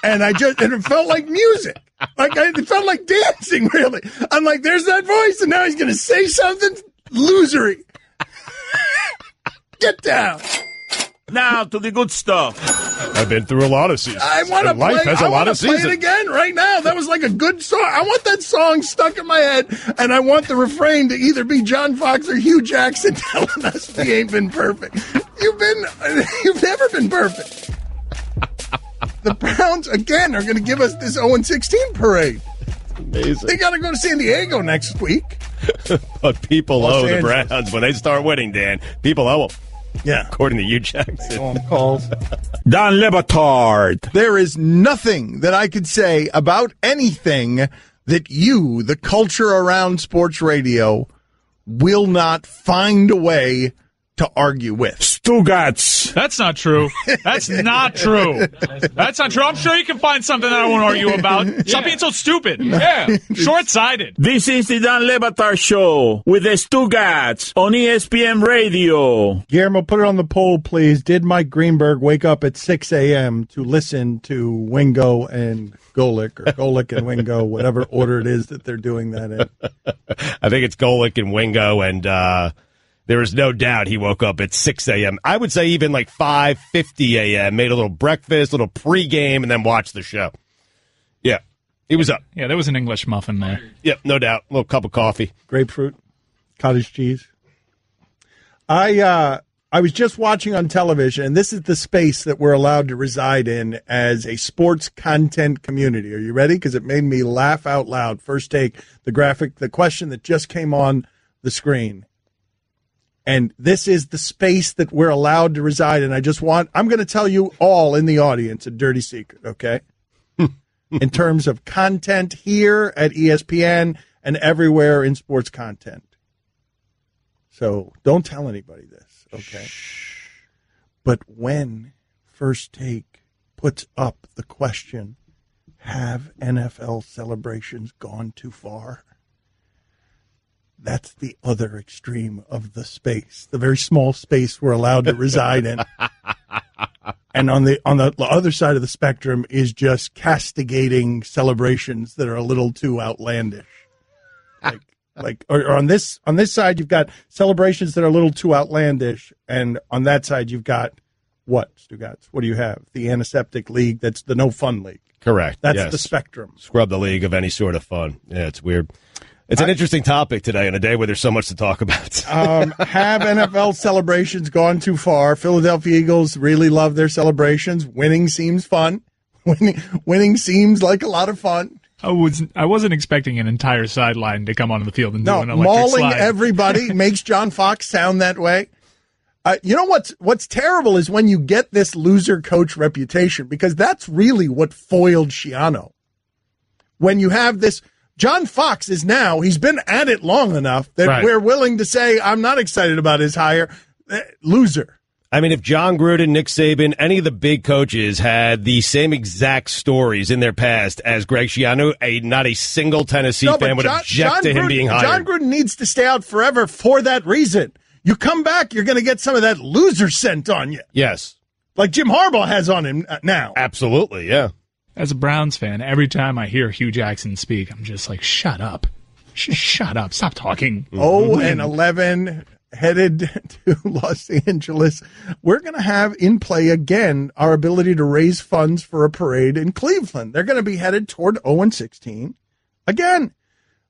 And it felt like music. It felt like dancing, really. I'm like, there's that voice, and now he's going to say something losery. Get down. Now to the good stuff. I've been through a lot of seasons. I want to play it again right now. That was like a good song. I want that song stuck in my head, and I want the refrain to either be John Fox or Hugh Jackson telling us we ain't been perfect. You've never been perfect. The Browns, again, are going to give us this 0-16 parade. Amazing. They got to go to San Diego next week. But people owe the Browns when they start winning, Dan. People owe them. Yeah. According to you, Jackson. Calls. Don Le Batard. There is nothing that I could say about anything that you, the culture around sports radio, will not find a way to argue with. Stugats. That's not true. That's not true. That's not true. I'm sure you can find something that I won't argue about. Stop being so stupid. Yeah. Short-sighted. This is the Dan Le Batard Show with the Stugats on ESPN Radio. Guillermo, put it on the poll, please. Did Mike Greenberg wake up at 6 a.m. to listen to Wingo and Golick, or Golick and Wingo, whatever order it is that they're doing that in? I think it's Golick and Wingo, and there is no doubt he woke up at 6 a.m. I would say even like 5:50 a.m., made a little breakfast, a little pregame, and then watched the show. Yeah, he was up. Yeah, there was an English muffin there. Yep, no doubt. A little cup of coffee. Grapefruit, cottage cheese. I was just watching on television, and this is the space that we're allowed to reside in as a sports content community. Are you ready? Because it made me laugh out loud. First take, the question that just came on the screen. And this is the space that we're allowed to reside in. I'm going to tell you all in the audience a dirty secret, okay? In terms of content here at ESPN and everywhere in sports content. So don't tell anybody this, okay? But when First Take puts up the question, have NFL celebrations gone too far? That's the other extreme of the space, the very small space we're allowed to reside in. And on the other side of the spectrum is just castigating celebrations that are a little too outlandish. Or on this side you've got celebrations that are a little too outlandish, and on that side you've got what, Stugats? What do you have? The antiseptic league. That's the no fun league. Correct. That's the spectrum. Scrub the league of any sort of fun. Yeah, it's weird. It's an interesting topic today on a day where there's so much to talk about. Have NFL celebrations gone too far? Philadelphia Eagles really love their celebrations. Winning seems fun. Winning seems like a lot of fun. I wasn't expecting an entire sideline to come onto the field and do an electric mauling slide. Everybody makes John Fox sound that way. You know what's terrible is when you get this loser coach reputation, because that's really what foiled Schiano. When you have this John Fox is now, he's been at it long enough that we're willing to say, I'm not excited about his hire. Loser. I mean, if John Gruden, Nick Saban, any of the big coaches had the same exact stories in their past as Greg Schiano, not a single Tennessee fan would object to him being hired. John Gruden needs to stay out forever for that reason. You come back, you're going to get some of that loser scent on you. Yes. Like Jim Harbaugh has on him now. Absolutely, yeah. As a Browns fan, every time I hear Hugh Jackson speak, I'm just like, shut up. Shut up. Stop talking. 0-11. Headed to Los Angeles. We're going to have in play again our ability to raise funds for a parade in Cleveland. They're going to be headed toward 0-16 again.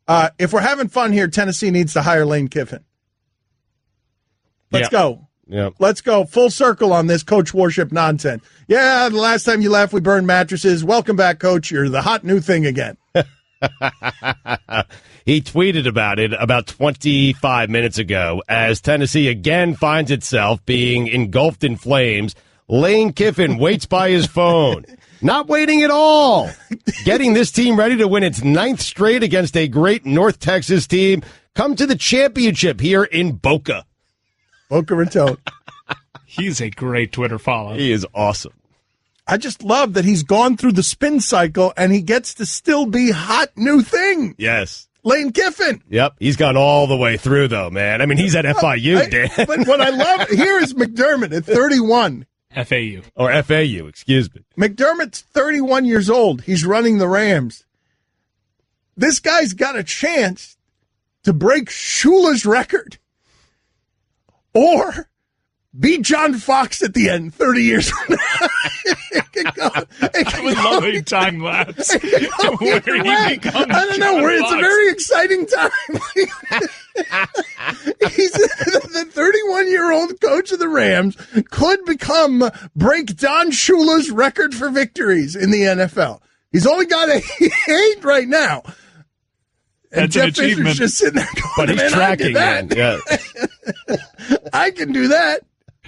If we're having fun here, Tennessee needs to hire Lane Kiffin. Let's go. Yep. Let's go full circle on this Coach Worship nonsense. Yeah, the last time you left, we burned mattresses. Welcome back, Coach. You're the hot new thing again. He tweeted about it about 25 minutes ago as Tennessee again finds itself being engulfed in flames. Lane Kiffin waits by his phone. Not waiting at all. Getting this team ready to win its 9th straight against a great North Texas team. Come to the championship here in Boca. Boca Raton. He's a great Twitter follow. He is awesome. I just love that he's gone through the spin cycle and he gets to still be hot new thing. Yes. Lane Kiffin. Yep. He's gone all the way through, though, man. I mean, he's at FIU, Dan. But what I love here is McDermott at 31. FAU. Or FAU, excuse me. McDermott's 31 years old. He's running the Rams. This guy's got a chance to break Shula's record or beat John Fox at the end 30 years from now. I would love a time lapse. I don't know. It's a very exciting time. He's the 31-year-old coach of the Rams could break Don Shula's record for victories in the NFL. He's only got 8 right now. And That's Jeff an achievement. Fisher's just sitting there going, but he's tracking, man. Yeah. I can do that.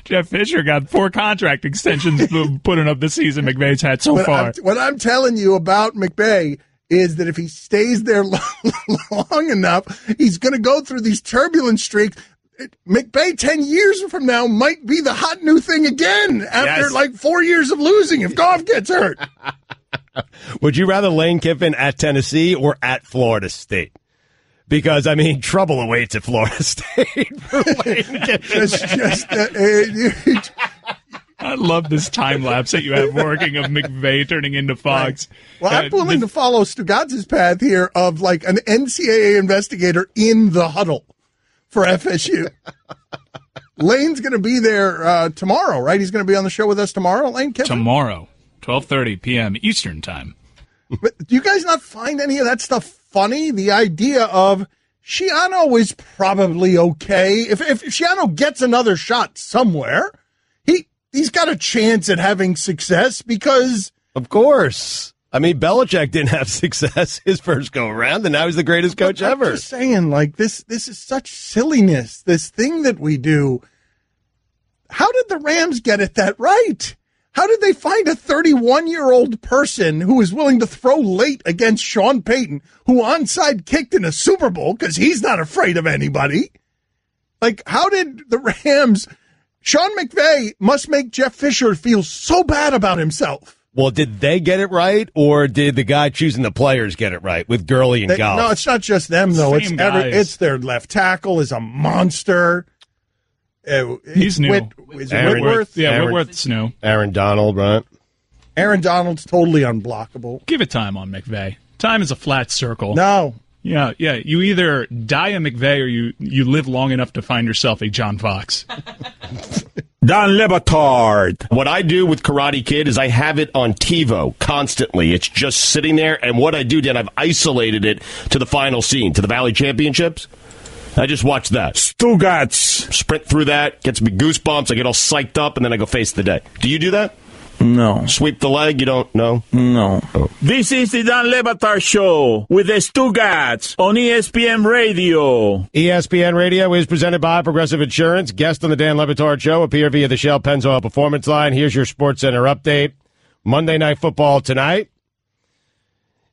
Jeff Fisher got 4 contract extensions putting up the season McVay's had so far. What I'm telling you about McVay is that if he stays there long enough, he's going to go through these turbulent streaks. McVay 10 years from now might be the hot new thing again after like 4 years of losing if Goff gets hurt. Would you rather Lane Kiffin at Tennessee or at Florida State? Because, I mean, trouble awaits at Florida State for Lane Kiffin. I love this time lapse that you have working of McVay turning into Fox. Well, I'm willing to follow Stugatz's path here of like an NCAA investigator in the huddle for FSU. Lane's going to be there tomorrow, right? He's going to be on the show with us tomorrow, Lane Kiffin? Tomorrow, 12:30 p.m. Eastern Time. But do you guys not find any of that stuff funny? The idea of Schiano is probably okay. If Schiano gets another shot somewhere, he's got a chance at having success because... Of course. I mean, Belichick didn't have success his first go-around, and now he's the greatest coach ever. I'm just saying, like, this is such silliness, this thing that we do. How did the Rams get it that right? How did they find a 31-year-old person who is willing to throw late against Sean Payton, who onside kicked in a Super Bowl because he's not afraid of anybody? Like, how did the Rams... Sean McVay must make Jeff Fisher feel so bad about himself. Well, did they get it right, or did the guy choosing the players get it right with Gurley and Goff? No, it's not just them, though. It's their left tackle is a monster. He's new. Is it Whitworth? Yeah, Whitworth's new. Aaron Donald, right? Aaron Donald's totally unblockable. Give it time on McVay. Time is a flat circle. No. Yeah. You either die a McVay or you live long enough to find yourself a John Fox. Don Batard. What I do with Karate Kid is I have it on TiVo constantly. It's just sitting there, and what I do, Dan, I've isolated it to the final scene, to the Valley Championships. I just watch that. Stugatz. Sprint through that, gets me goosebumps, I get all psyched up, and then I go face the day. Do you do that? No. Sweep the leg, you don't know? No. Oh. This is the Don Batard Show with the Stugats on ESPN Radio. ESPN Radio is presented by Progressive Insurance. Guest on the Dan Batard Show appear via the Shell Pennzoil Performance Line. Here's your SportsCenter update. Monday Night Football tonight.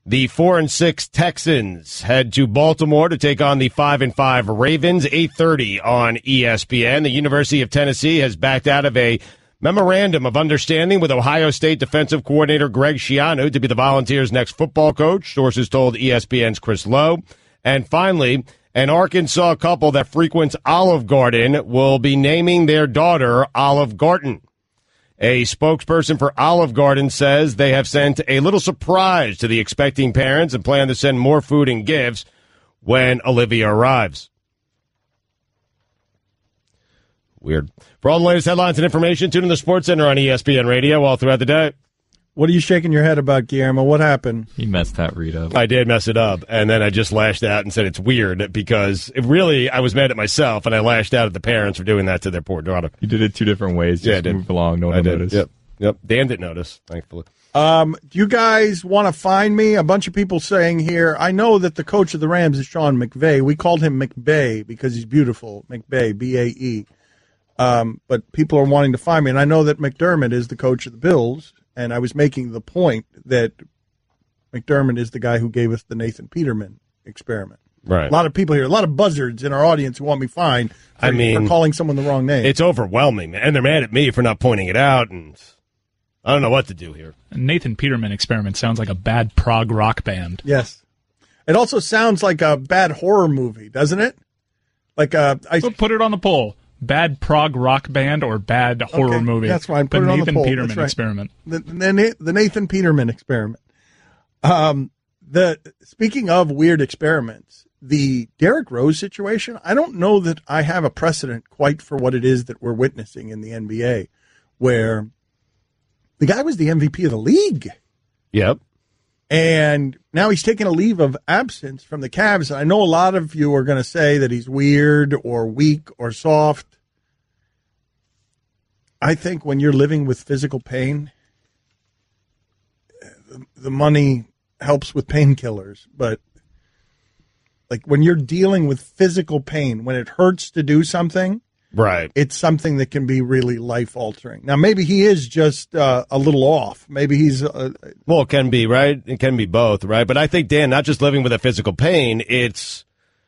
The 4-6 Texans head to Baltimore to take on the 5-5 Ravens, 8:30 on ESPN. The University of Tennessee has backed out of a memorandum of understanding with Ohio State defensive coordinator Greg Schiano to be the Volunteers' next football coach, sources told ESPN's Chris Lowe. And finally, an Arkansas couple that frequents Olive Garden will be naming their daughter Olive Garden. A spokesperson for Olive Garden says they have sent a little surprise to the expecting parents and plan to send more food and gifts when Olivia arrives. Weird. For all the latest headlines and information, tune in the Sports Center on ESPN Radio all throughout the day. What are you shaking your head about, Guillermo? What happened? He messed that read up. I did mess it up, and then I just lashed out and said it's weird because I was mad at myself, and I lashed out at the parents for doing that to their poor daughter. You did it two different ways. Just move along. No one noticed. Yep. Dan didn't notice, thankfully. Do you guys want to find me? A bunch of people saying here, I know that the coach of the Rams is Sean McVay. We called him McBay because he's beautiful. McBay, B-A-E. But people are wanting to find me, and I know that McDermott is the coach of the Bills. And I was making the point that McDermott is the guy who gave us the Nathan Peterman experiment. Right. A lot of people here, a lot of buzzards in our audience who want me fined for calling someone the wrong name. It's overwhelming, man. And they're mad at me for not pointing it out, and I don't know what to do here. Nathan Peterman experiment sounds like a bad prog rock band. Yes. It also sounds like a bad horror movie, doesn't it? So put it on the poll. Bad prog rock band or bad horror movie? That's fine. Put the it on Nathan the poll. Peterman Right. experiment. The Nathan Peterman experiment. Speaking of weird experiments, the Derrick Rose situation, I don't know that I have a precedent quite for what it is that we're witnessing in the NBA, where the guy was the MVP of the league. Yep. And now he's taking a leave of absence from the Cavs. And I know a lot of you are going to say that he's weird or weak or soft. I think when you're living with physical pain, the money helps with painkillers. But like when you're dealing with physical pain, when it hurts to do something, right, it's something that can be really life-altering. Now, maybe he is just a little off. Maybe he's... well, it can be, right? It can be both, right? But I think, Dan, not just living with a physical pain, it's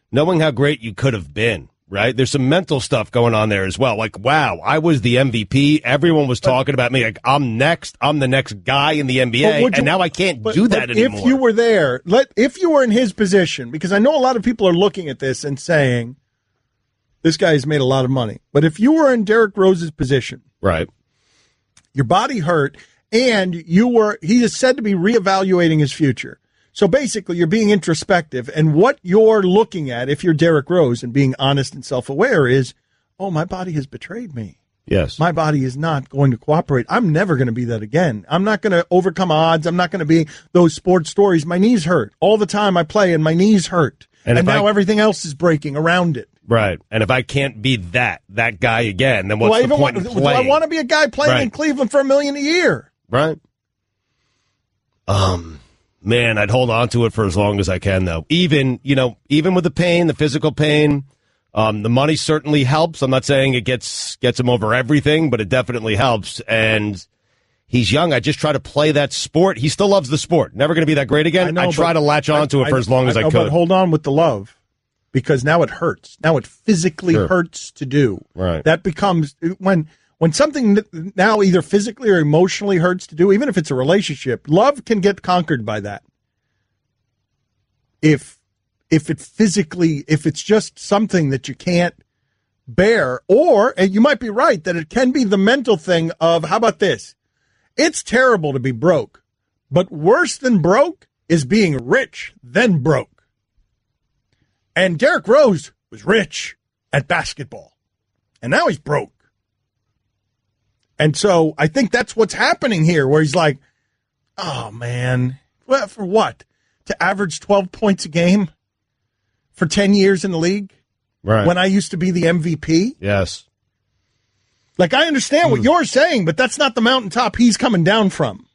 knowing how great you could have been, right? There's some mental stuff going on there as well. Like, wow, I was the MVP. Everyone was talking about me. Like, I'm next. I'm the next guy in the NBA. And now I can't do that anymore. If you were there, if you were in his position, because I know a lot of people are looking at this and saying, this guy has made a lot of money. But if you were in Derrick Rose's position, right, your body hurt, and he is said to be reevaluating his future. So basically, you're being introspective, and what you're looking at, if you're Derrick Rose and being honest and self-aware, is, oh, my body has betrayed me. Yes. My body is not going to cooperate. I'm never going to be that again. I'm not going to overcome odds. I'm not going to be those sports stories. My knees hurt. All the time I play, and my knees hurt. And now everything else is breaking around it. Right. And if I can't be that guy again, then what's the point in playing? Do I want to be a guy playing in Cleveland for $1 million a year? Right. Man, I'd hold on to it for as long as I can, though. Even with the pain, the physical pain, the money certainly helps. I'm not saying it gets him over everything, but it definitely helps. And he's young. I just try to play that sport. He still loves the sport. Never going to be that great again. I try to latch on to it for as long as I could. But hold on with the love, because now it hurts. Now it physically hurts to do. Right. That becomes when something now either physically or emotionally hurts to do, even if it's a relationship, love can get conquered by that. If it's just something that you can't bear, and you might be right that it can be the mental thing of, how about this? It's terrible to be broke, but worse than broke is being rich than broke. And Derrick Rose was rich at basketball, and now he's broke. And so I think that's what's happening here, where he's like, oh, man, well, for what? To average 12 points a game for 10 years in the league? Right. When I used to be the MVP? Yes. Like, I understand what you're saying, but that's not the mountaintop he's coming down from.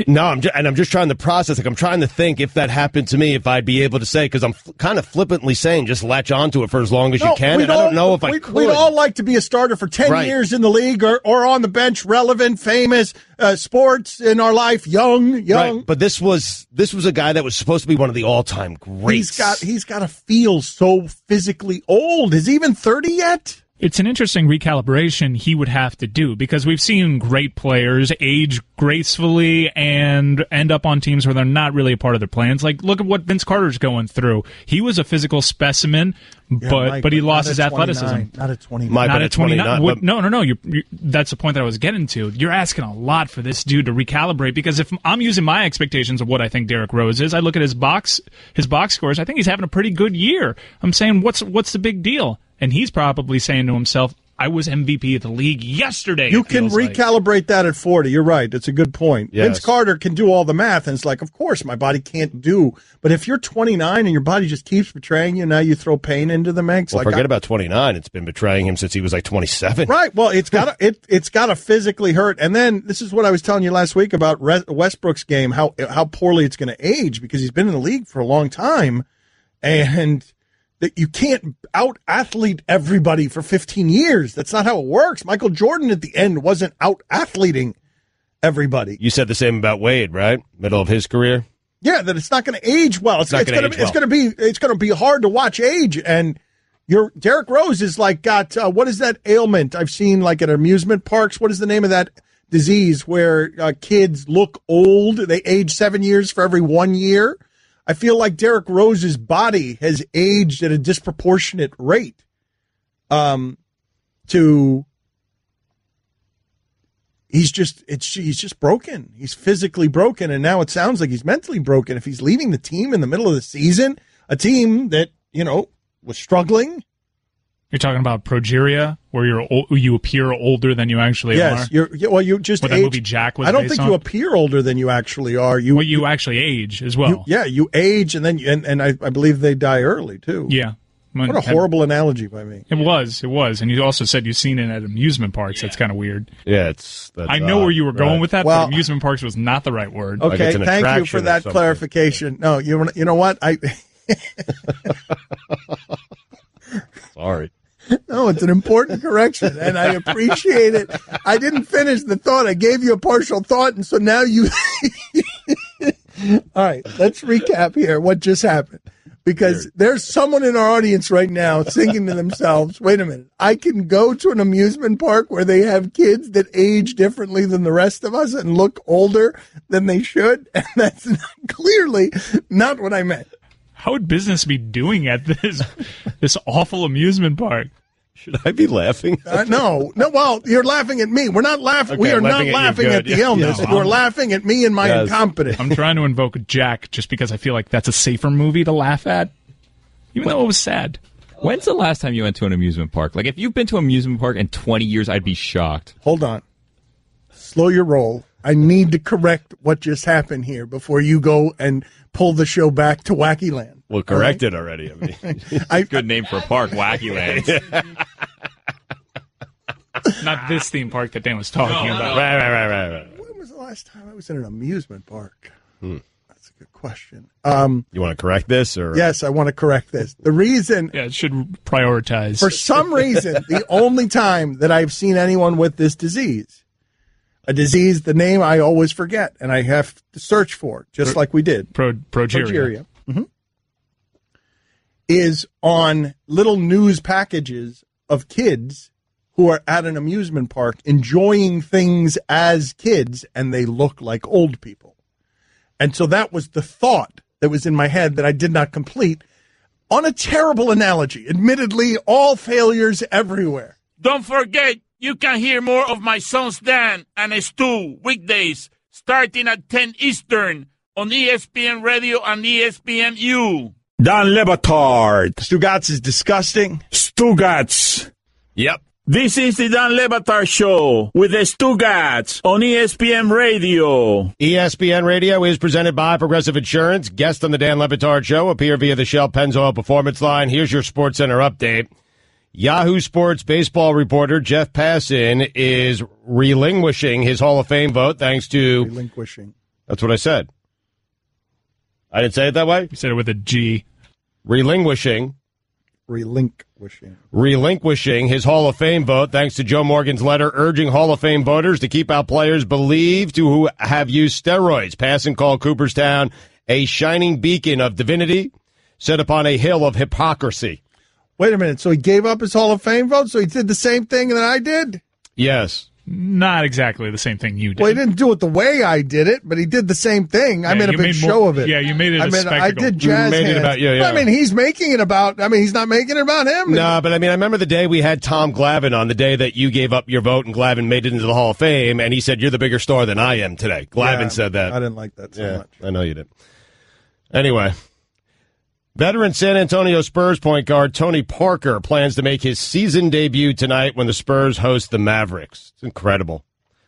No, I'm just trying to process. Like, I'm trying to think if that happened to me, if I'd be able to say, because I'm kind of flippantly saying just latch onto it for as long as you can. And I don't know if I could. We'd all like to be a starter for 10 years in the league or on the bench, relevant, famous, sports in our life, young. Right. But this was a guy that was supposed to be one of the all-time greats. He's got to feel so physically old. Is he even 30 yet? It's an interesting recalibration he would have to do, because we've seen great players age gracefully and end up on teams where they're not really a part of their plans. Like, look at what Vince Carter's going through. He was a physical specimen, but he lost his athleticism. Not at 29. Not at 29. No. That's the point that I was getting to. You're asking a lot for this dude to recalibrate, because if I'm using my expectations of what I think Derrick Rose is, I look at his box scores. I think he's having a pretty good year. I'm saying, what's the big deal? And he's probably saying to himself, I was MVP of the league yesterday. You can recalibrate that at 40. You're right. That's a good point. Yes. Vince Carter can do all the math, and it's like, of course, my body can't do. But if you're 29 and your body just keeps betraying you, now you throw pain into the mix. Well, forget about 29. It's been betraying him since he was like 27. Right. Well, it's got to physically hurt. And then this is what I was telling you last week about Westbrook's game, how poorly it's going to age, because he's been in the league for a long time, and that you can't out-athlete everybody for 15 years. That's not how it works. Michael Jordan at the end wasn't out-athleting everybody. You said the same about Wade, right? Middle of his career? Yeah, that it's not going to age well. It's going to be hard to watch age. And Derrick Rose is like got what is that ailment I've seen like at amusement parks? What is the name of that disease where kids look old? They age 7 years for every 1 year. I feel like Derrick Rose's body has aged at a disproportionate rate he's just broken. He's physically broken, and now it sounds like he's mentally broken. If he's leaving the team in the middle of the season, a team that, was struggling. You're talking about progeria, where you appear older than you actually are? Yes. You just what that movie Jack was I don't based think on? you appear older than you actually are. You actually age as well. You age, and then and I believe they die early, too. Yeah. What a horrible analogy by me. It was. And you also said you've seen it at amusement parks. Yeah. That's kind of weird. Yeah, I know where you were going with that, but amusement parks was not the right word. Okay, thank you for that clarification. No, you know what? Sorry. No, it's an important correction, and I appreciate it. I didn't finish the thought. I gave you a partial thought, and so now you... All right, let's recap here what just happened. Because there's someone in our audience right now thinking to themselves, wait a minute, I can go to an amusement park where they have kids that age differently than the rest of us and look older than they should? And that's clearly not what I meant. How would business be doing at this awful amusement park? Should I be laughing? No. Well, you're laughing at me. We're not laughing. Okay, we are not laughing at the illness. No, you're laughing at me and my incompetence. I'm trying to invoke Jack just because I feel like that's a safer movie to laugh at, even though it was sad. When's the last time you went to an amusement park? Like, if you've been to an amusement park in 20 years, I'd be shocked. Hold on. Slow your roll. I need to correct what just happened here before you go and pull the show back to Wacky Land. Well, corrected already. I mean, good name for a park, Wacky Land. Not this theme park that Dan was talking about. Right. When was the last time I was in an amusement park? That's a good question. You want to correct this? Or yes, I want to correct this. The reason... Yeah, it should prioritize. For some reason, the only time that I've seen anyone with this disease, a disease, the name I always forget, and I have to search for, just like we did. Progeria. Mm-hmm. Is on little news packages of kids who are at an amusement park enjoying things as kids, and they look like old people. And so that was the thought that was in my head that I did not complete on a terrible analogy. Admittedly, all failures everywhere. Don't forget, you can hear more of my sons Dan and Stu weekdays starting at 10 Eastern on ESPN Radio and ESPNU. Dan Le Batard. Stugotz is disgusting. Stugotz. Yep. This is the Dan Le Batard Show with the Stugotz on ESPN Radio. ESPN Radio is presented by Progressive Insurance. Guest on the Dan Le Batard Show appear via the Shell Pennzoil Performance Line. Here's your SportsCenter update. Yahoo Sports baseball reporter Jeff Passan is relinquishing his Hall of Fame vote thanks to That's what I said. I didn't say it that way? You said it with a G. Relinquishing his Hall of Fame vote thanks to Joe Morgan's letter urging Hall of Fame voters to keep out players believed to who have used steroids. Passan called Cooperstown a shining beacon of divinity set upon a hill of hypocrisy. Wait a minute. So he gave up his Hall of Fame vote? So he did the same thing that I did? Yes. Not exactly the same thing you did. Well, he didn't do it the way I did it, but he did the same thing. I made a big show of it. Yeah, you made it a spectacle. I did jazz hands. I mean, he's making it about, he's not making it about him. No, but I remember the day we had Tom Glavine on, the day that you gave up your vote and Glavine made it into the Hall of Fame, and he said, you're the bigger star than I am today. Glavine said that. I didn't like that so much. I know you did. Anyway. Veteran San Antonio Spurs point guard Tony Parker plans to make his season debut tonight when the Spurs host the Mavericks. It's incredible.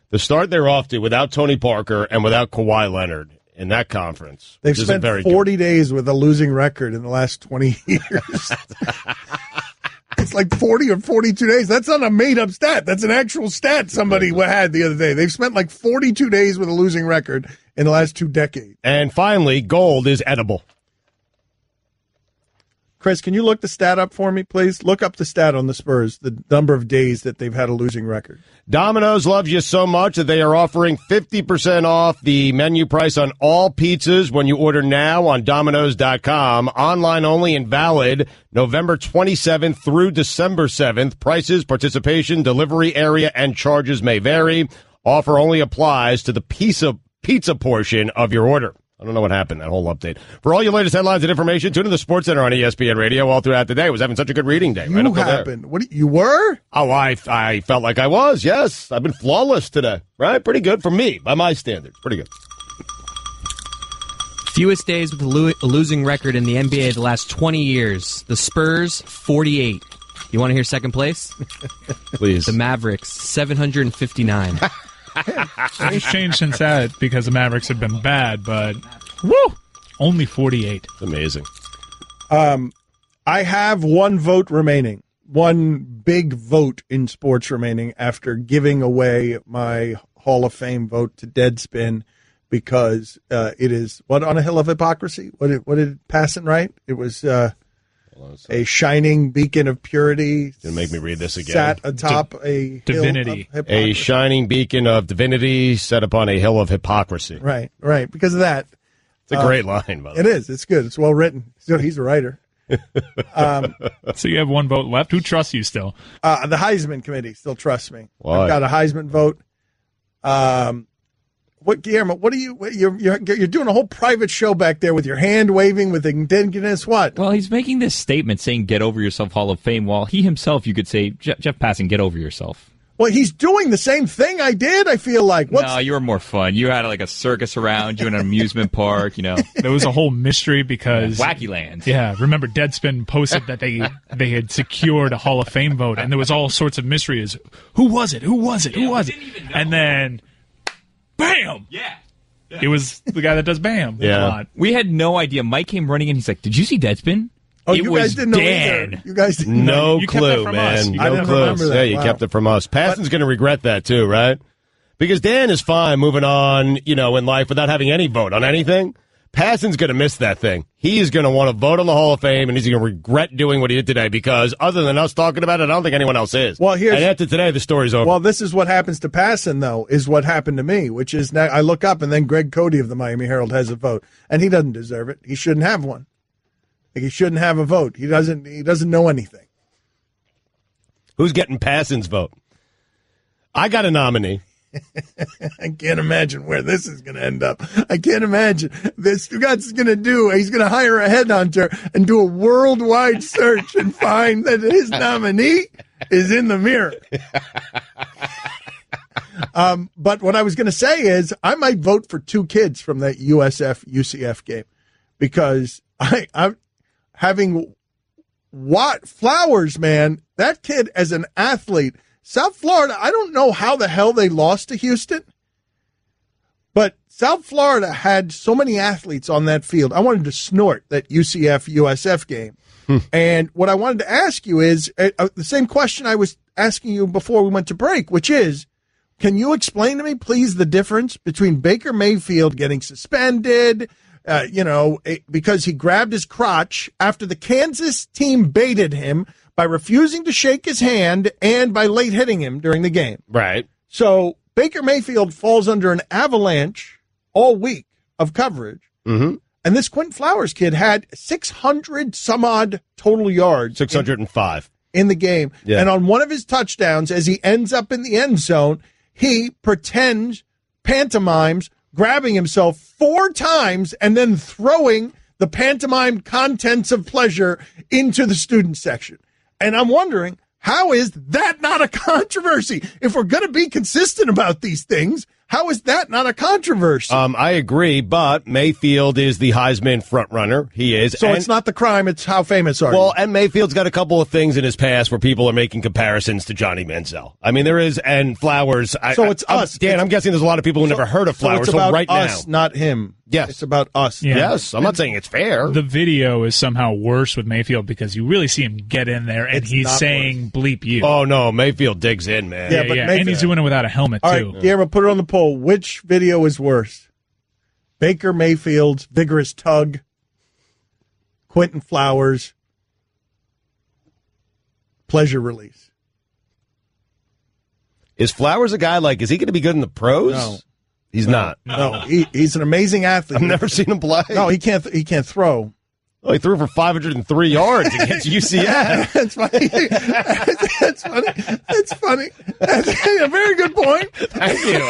The start they're off to without Tony Parker and without Kawhi Leonard in that conference. They've spent 40 days with a losing record in the last 20 years. It's like 40 or 42 days. That's not a made-up stat. That's an actual stat somebody had the other day. They've spent like 42 days with a losing record in the last 2 decades. And finally, gold is edible. Chris, can you look the stat up for me, please? Look up the stat on the Spurs, the number of days that they've had a losing record. Domino's loves you so much that they are offering 50% off the menu price on all pizzas when you order now on Domino's.com. Online only and valid November 27th through December 7th. Prices, participation, delivery area, and charges may vary. Offer only applies to the pizza portion of your order. I don't know what happened, that whole update. For all your latest headlines and information, tune to the Sports Center on ESPN Radio all throughout the day. I was having such a good reading day. You happened. What, you were? Oh, I felt like I was, yes. I've been flawless today, right? Pretty good for me, by my standards. Pretty good. Fewest days with a losing record in the NBA the last 20 years. The Spurs, 48. You want to hear second place? Please. The Mavericks, 759. It's changed since that because the Mavericks have been bad, but only 48. Amazing. I have one vote remaining, one big vote in sports remaining after giving away my Hall of Fame vote to Deadspin because it is, what, on a hill of hypocrisy? What did Passan write? It was a shining beacon of purity. Gonna make me read this again. Sat atop a divinity. Hill of a shining beacon of divinity set upon a hill of hypocrisy. Right. Because of that. It's a great line, by the way. It is. It's good. It's well written. So he's a writer. So you have one vote left. Who trusts you still? The Heisman Committee still trusts me. Why? I've got a Heisman vote. What, Guillermo? What are you're doing a whole private show back there with your hand waving with indignance? What? Well, he's making this statement saying "Get over yourself, Hall of Fame," while he himself, you could say, Jeff Passan, get over yourself. Well, he's doing the same thing I did. I feel like. No, you were more fun. You had like a circus around you in an amusement park. There was a whole mystery because Wacky Land. Yeah, remember Deadspin posted that they had secured a Hall of Fame vote, and there was all sorts of mysteries. Who was it? And then. Bam! Yeah. It was the guy that does Bam. Yeah. We had no idea. Mike came running in. He's like, did you see Deadspin? Oh, it you was guys didn't know Dan. either. You guys didn't know. No clue, man. No clue. Yeah, you kept it from us. Passan's going to regret that, too, right? Because Dan is fine moving on, in life without having any vote on anything. Passan's going to miss that thing. He is going to want to vote on the Hall of Fame, and he's going to regret doing what he did today because other than us talking about it, I don't think anyone else is. Well, and after today, the story's over. Well, this is what happens to Passan, though, is what happened to me, which is now I look up, and then Greg Cody of the Miami Herald has a vote, and he doesn't deserve it. He shouldn't have one. He shouldn't have a vote. He doesn't know anything. Who's getting Passan's vote? I got a nominee. I can't imagine where this is going to end up. I can't imagine. This Stugatz is going to do. He's going to hire a headhunter and do a worldwide search and find that his nominee is in the mirror. But what I was going to say is I might vote for 2 kids from that USF-UCF game because I'm having Flowers, man, that kid as an athlete – South Florida, I don't know how the hell they lost to Houston, but South Florida had so many athletes on that field. I wanted to snort that UCF-USF game. And what I wanted to ask you is the same question I was asking you before we went to break, which is, Can you explain to me, please, the difference between Baker Mayfield getting suspended, because he grabbed his crotch after the Kansas team baited him by refusing to shake his hand and by late hitting him during the game? Right. So Baker Mayfield falls under an avalanche all week of coverage. Mm-hmm. And this Quentin Flowers kid had 600 some odd total yards. 605. In the game. Yeah. And on one of his touchdowns, as he ends up in the end zone, he pantomimes, grabbing himself 4 times and then throwing the pantomime contents of pleasure into the student section. And I'm wondering, how is that not a controversy? If we're going to be consistent about these things, how is that not a controversy? I agree, but Mayfield is the Heisman frontrunner. He is. So it's not the crime, it's how famous are you? Well, and Mayfield's got a couple of things in his past where people are making comparisons to Johnny Manziel. I mean, there is, and Flowers. So it's us. Dan, I'm guessing there's a lot of people who never heard of Flowers. So it's about right us, now. not him. Yes. It's about us. Yeah. Yes. I'm not saying it's fair. The video is somehow worse with Mayfield because you really see him get in there and he's saying bleep you. Oh, no. Mayfield digs in, man. Yeah, but Mayfield, and he's doing it without a helmet, all too. Right, Guillermo, put it on the poll. Which video is worse? Baker Mayfield's vigorous tug, Quentin Flowers' pleasure release. Is Flowers a guy is he going to be good in the pros? No. He's not. No, he's an amazing athlete. I've never seen him play. No, he can't throw. Oh, he threw for 503 yards against UCF. That's funny. That's funny. That's a very good point. Thank you.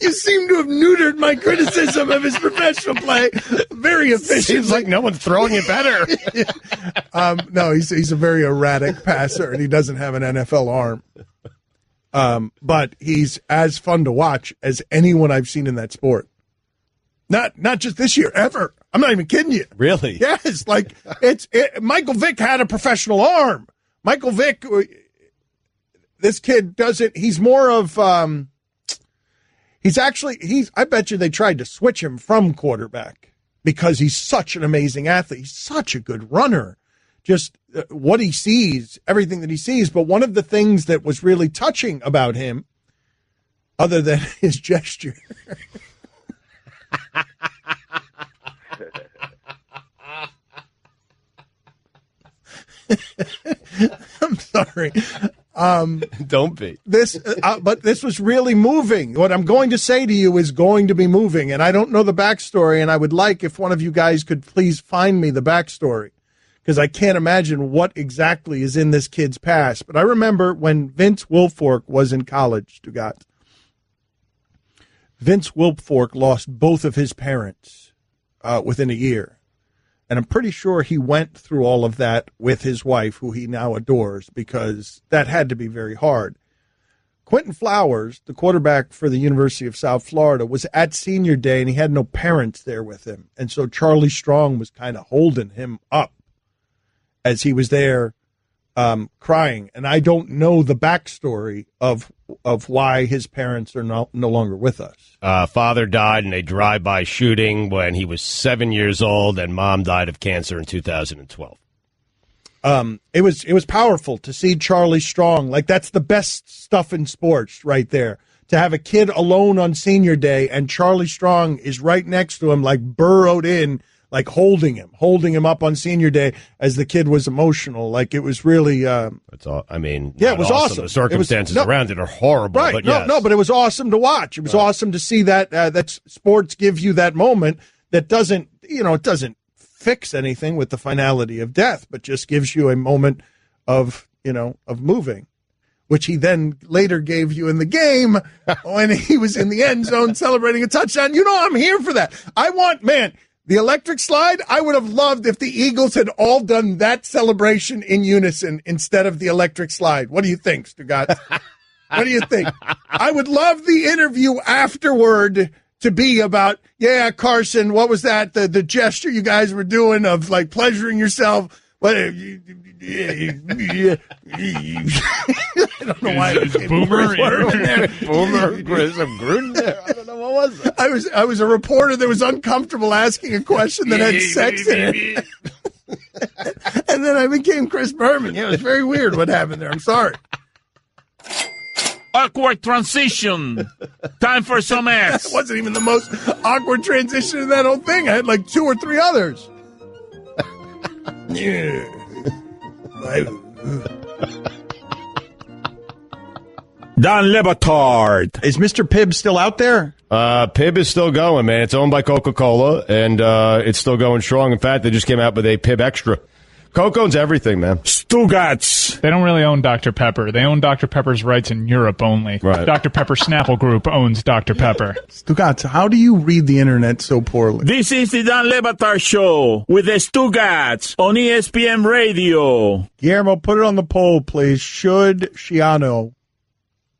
You seem to have neutered my criticism of his professional play very efficiently. Seems like no one's throwing it better. No, he's a very erratic passer, and he doesn't have an NFL arm. But he's as fun to watch as anyone I've seen in that sport. Not just this year, ever. I'm not even kidding you. Really? Yes. Michael Vick had a professional arm. Michael Vick, this kid doesn't. He's more of. I bet you they tried to switch him from quarterback because he's such an amazing athlete. He's such a good runner. Just what he sees, everything that he sees. But one of the things that was really touching about him, other than his gesture. I'm sorry. Don't be. But this was really moving. What I'm going to say to you is going to be moving, and I don't know the backstory, and I would like if one of you guys could please find me the backstory, because I can't imagine what exactly is in this kid's past. But I remember when Vince Wilfork was in college, Stugat. Vince Wilfork lost both of his parents within a year. And I'm pretty sure he went through all of that with his wife, who he now adores, because that had to be very hard. Quentin Flowers, the quarterback for the University of South Florida, was at senior day, and he had no parents there with him. And so Charlie Strong was kind of holding him up as he was there crying. And I don't know the backstory of why his parents are no longer with us. Father died in a drive-by shooting when he was 7 years old, and mom died of cancer in 2012. It was powerful to see Charlie Strong. That's the best stuff in sports right there. To have a kid alone on senior day, and Charlie Strong is right next to him, burrowed in, holding him up on senior day as the kid was emotional. It was really. That's all. I mean, it was awesome. The circumstances around it are horrible. Right? But yes. But it was awesome to watch. It was awesome to see that sports give you that moment that doesn't, it doesn't fix anything with the finality of death, but just gives you a moment of moving, which he then later gave you in the game when he was in the end zone celebrating a touchdown. I'm here for that. The electric slide, I would have loved if the Eagles had all done that celebration in unison instead of the electric slide. What do you think, Stugat? What do you think? I would love the interview afterward to be about, Carson, what was that? The gesture you guys were doing of pleasuring yourself. I don't know why it was Boomer. Boomer, Chris of Gruden there. I don't know what was it. I was a reporter that was uncomfortable asking a question that had sex in it. And then I became Chris Berman. It was very weird what happened there. I'm sorry. awkward transition. Time for some ass. That wasn't even the most awkward transition in that whole thing. I had like 2 or 3 others. Don Batard. Is Mr. Pibb still out there? Pibb is still going, man. It's owned by Coca-Cola, and it's still going strong. In fact, they just came out with a Pibb Extra. Coke owns everything, man. Stugatz. They don't really own Dr. Pepper. They own Dr. Pepper's rights in Europe only. Right. Dr. Pepper Snapple Group owns Dr. Pepper. Stugatz, how do you read the internet so poorly? This is the Don Batard Show with the Stugatz on ESPN Radio. Guillermo, put it on the poll, please. Should Schiano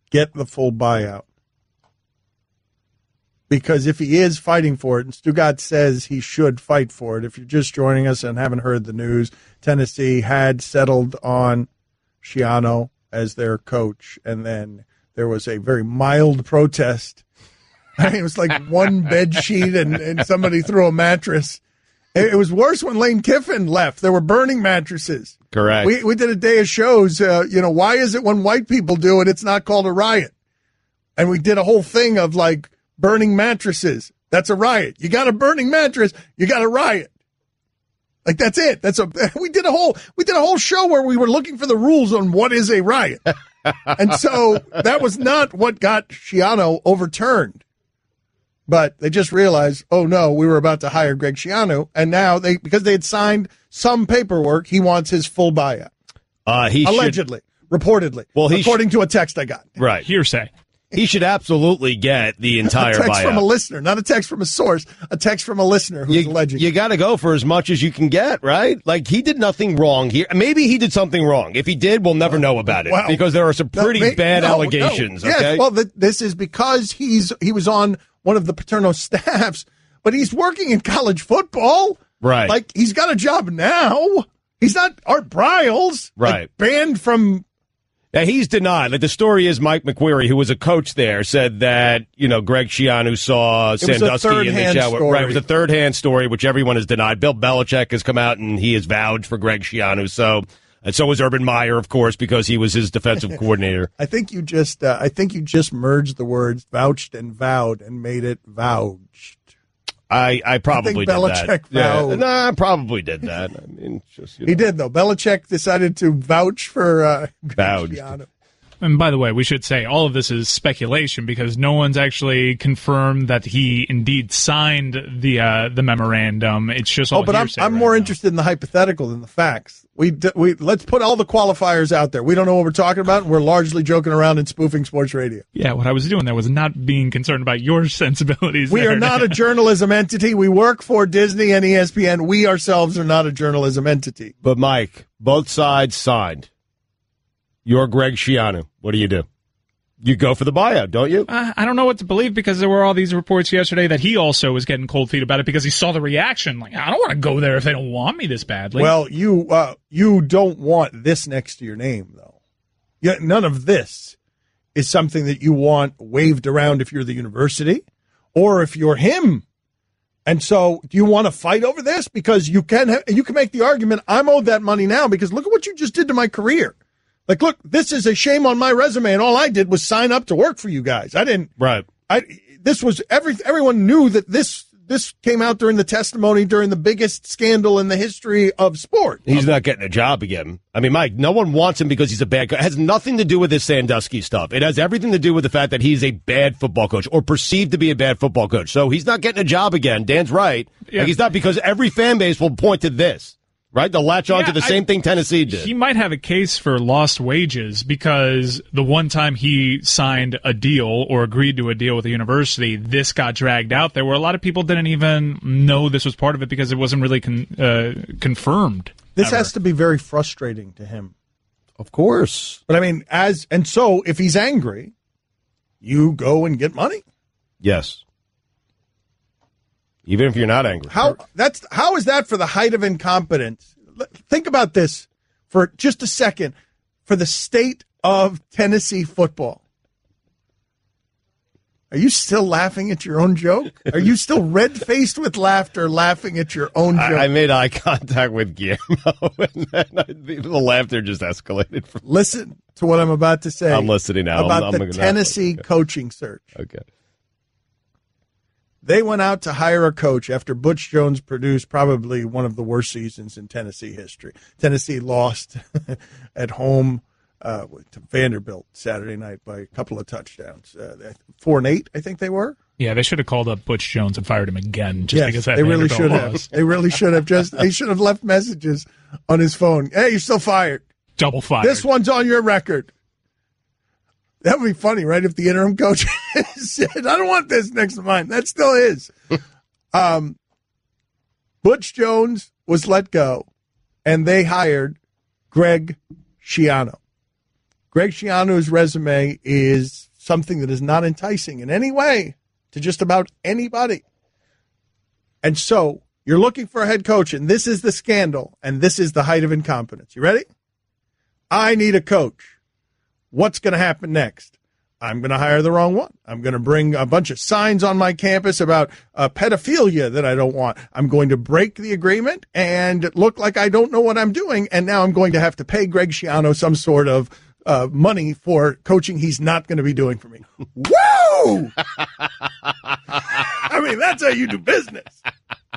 get the full buyout? Because if he is fighting for it, and Stugatz says he should fight for it, if you're just joining us and haven't heard the news, Tennessee had settled on Schiano as their coach, and then there was a very mild protest. I mean, it was like one bed sheet and somebody threw a mattress. It was worse when Lane Kiffin left. There were burning mattresses. Correct. We did a day of shows. Why is it when white people do it, it's not called a riot? And we did a whole thing of like burning mattresses. That's a riot. You got a burning mattress, you got a riot. Like that's it. We did a whole show where we were looking for the rules on what is a riot. And so that was not what got Schiano overturned. But they just realized, oh no, we were about to hire Greg Schiano, and now because they had signed some paperwork, he wants his full buyout. Allegedly, reportedly, according to a text I got. Right, hearsay. He should absolutely get the entire buyout. A text buyout. from a listener, not a text from a source. A text from a listener who's alleged. You got to go for as much as you can get, right? Like he did nothing wrong here. Maybe he did something wrong. If he did, we'll never know about it because there are some pretty bad allegations. No. Okay? Yes, well, this is because he was on one of the Paterno staffs, but he's working in college football. Right. Like, he's got a job now. He's not Art Briles. Right. Like, banned from... Now, he's denied. Like, the story is Mike McQuarrie, who was a coach there, said that, Greg Schiano saw Sandusky in the shower. Story. Right, it was a third-hand story, which everyone has denied. Bill Belichick has come out, and he has vouched for Greg Schiano. And so was Urban Meyer, of course, because he was his defensive coordinator. I think you just merged the words vouched and vowed and made it vouched. I probably did Belichick that. Vowed. Yeah. No, I probably did that. I mean, just He did though. Belichick decided to vouch for vouched. Schiano. And by the way, we should say all of this is speculation because no one's actually confirmed that he indeed signed the memorandum. It's just all hearsay. I'm more interested in the hypothetical than the facts. We let's put all the qualifiers out there. We don't know what we're talking about, and we're largely joking around and spoofing sports radio. Yeah, what I was doing there was not being concerned about your sensibilities. We are not a journalism entity. We work for Disney and ESPN. We ourselves are not a journalism entity. But Mike, both sides signed. You're Greg Schiano. What do? You go for the buyout, don't you? I don't know what to believe because there were all these reports yesterday that he also was getting cold feet about it because he saw the reaction. Like, I don't want to go there if they don't want me this badly. Well, you don't want this next to your name, though. Yeah, none of this is something that you want waved around if you're the university or if you're him. And so, do you want to fight over this? Because you can make the argument, I'm owed that money now because look at what you just did to my career. Like, look, this is a shame on my resume, and all I did was sign up to work for you guys. I didn't. Right. This was everyone knew that this came out during the testimony during the biggest scandal in the history of sport. He's not getting a job again. I mean, Mike, no one wants him because he's a bad coach. It has nothing to do with this Sandusky stuff. It has everything to do with the fact that he's a bad football coach or perceived to be a bad football coach. So he's not getting a job again. Dan's right. Yeah. Like, he's not, because every fan base will point to this. Right? They'll latch on to the same thing Tennessee did. He might have a case for lost wages because the one time he signed a deal or agreed to a deal with the university, this got dragged out there where a lot of people didn't even know this was part of it because it wasn't really confirmed. This has to be very frustrating to him. Of course. But I mean, so if he's angry, you go and get money. Yes. Even if you're not angry. How is that for the height of incompetence? Think about this for just a second. For the state of Tennessee football. Are you still laughing at your own joke? Are you still red-faced with laughter laughing at your own joke? I made eye contact with Guillermo, and then the laughter just escalated. Listen to what I'm about to say. I'm listening now. About the Tennessee coaching search. Okay. They went out to hire a coach after Butch Jones produced probably one of the worst seasons in Tennessee history. Tennessee lost at home to Vanderbilt Saturday night by a couple of touchdowns. 4-8, I think they were. Yeah, they should have called up Butch Jones and fired him again. Just because that they really Vanderbilt should loss. have. They really should have. They should have left messages on his phone. Hey, you're still fired. Double fired. This one's on your record. That would be funny, right? If the interim coach said, I don't want this next to mine. That still is. Butch Jones was let go, and they hired Greg Schiano. Greg Schiano's resume is something that is not enticing in any way to just about anybody. And so you're looking for a head coach, and this is the scandal, and this is the height of incompetence. You ready? I need a coach. What's going to happen next? I'm going to hire the wrong one. I'm going to bring a bunch of signs on my campus about pedophilia that I don't want. I'm going to break the agreement and look like I don't know what I'm doing, and now I'm going to have to pay Greg Schiano some sort of money for coaching he's not going to be doing for me. Woo! I mean, that's how you do business.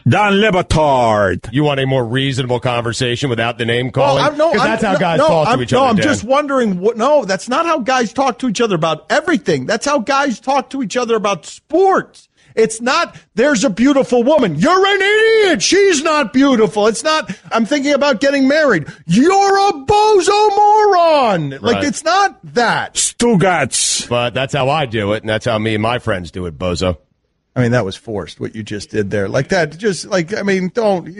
Don Le Batard. You want a more reasonable conversation without the name calling? Well, that's how guys talk to each other. No, I'm Dan. just wondering. No, that's not how guys talk to each other about everything. That's how guys talk to each other about sports. It's not, there's a beautiful woman. You're an idiot. She's not beautiful. It's not, I'm thinking about getting married. You're a bozo moron. Right. Like, it's not that. Stugats. But that's how I do it, and that's how me and my friends do it, bozo. I mean, that was forced, what you just did there. Like that, just like, I mean, don't.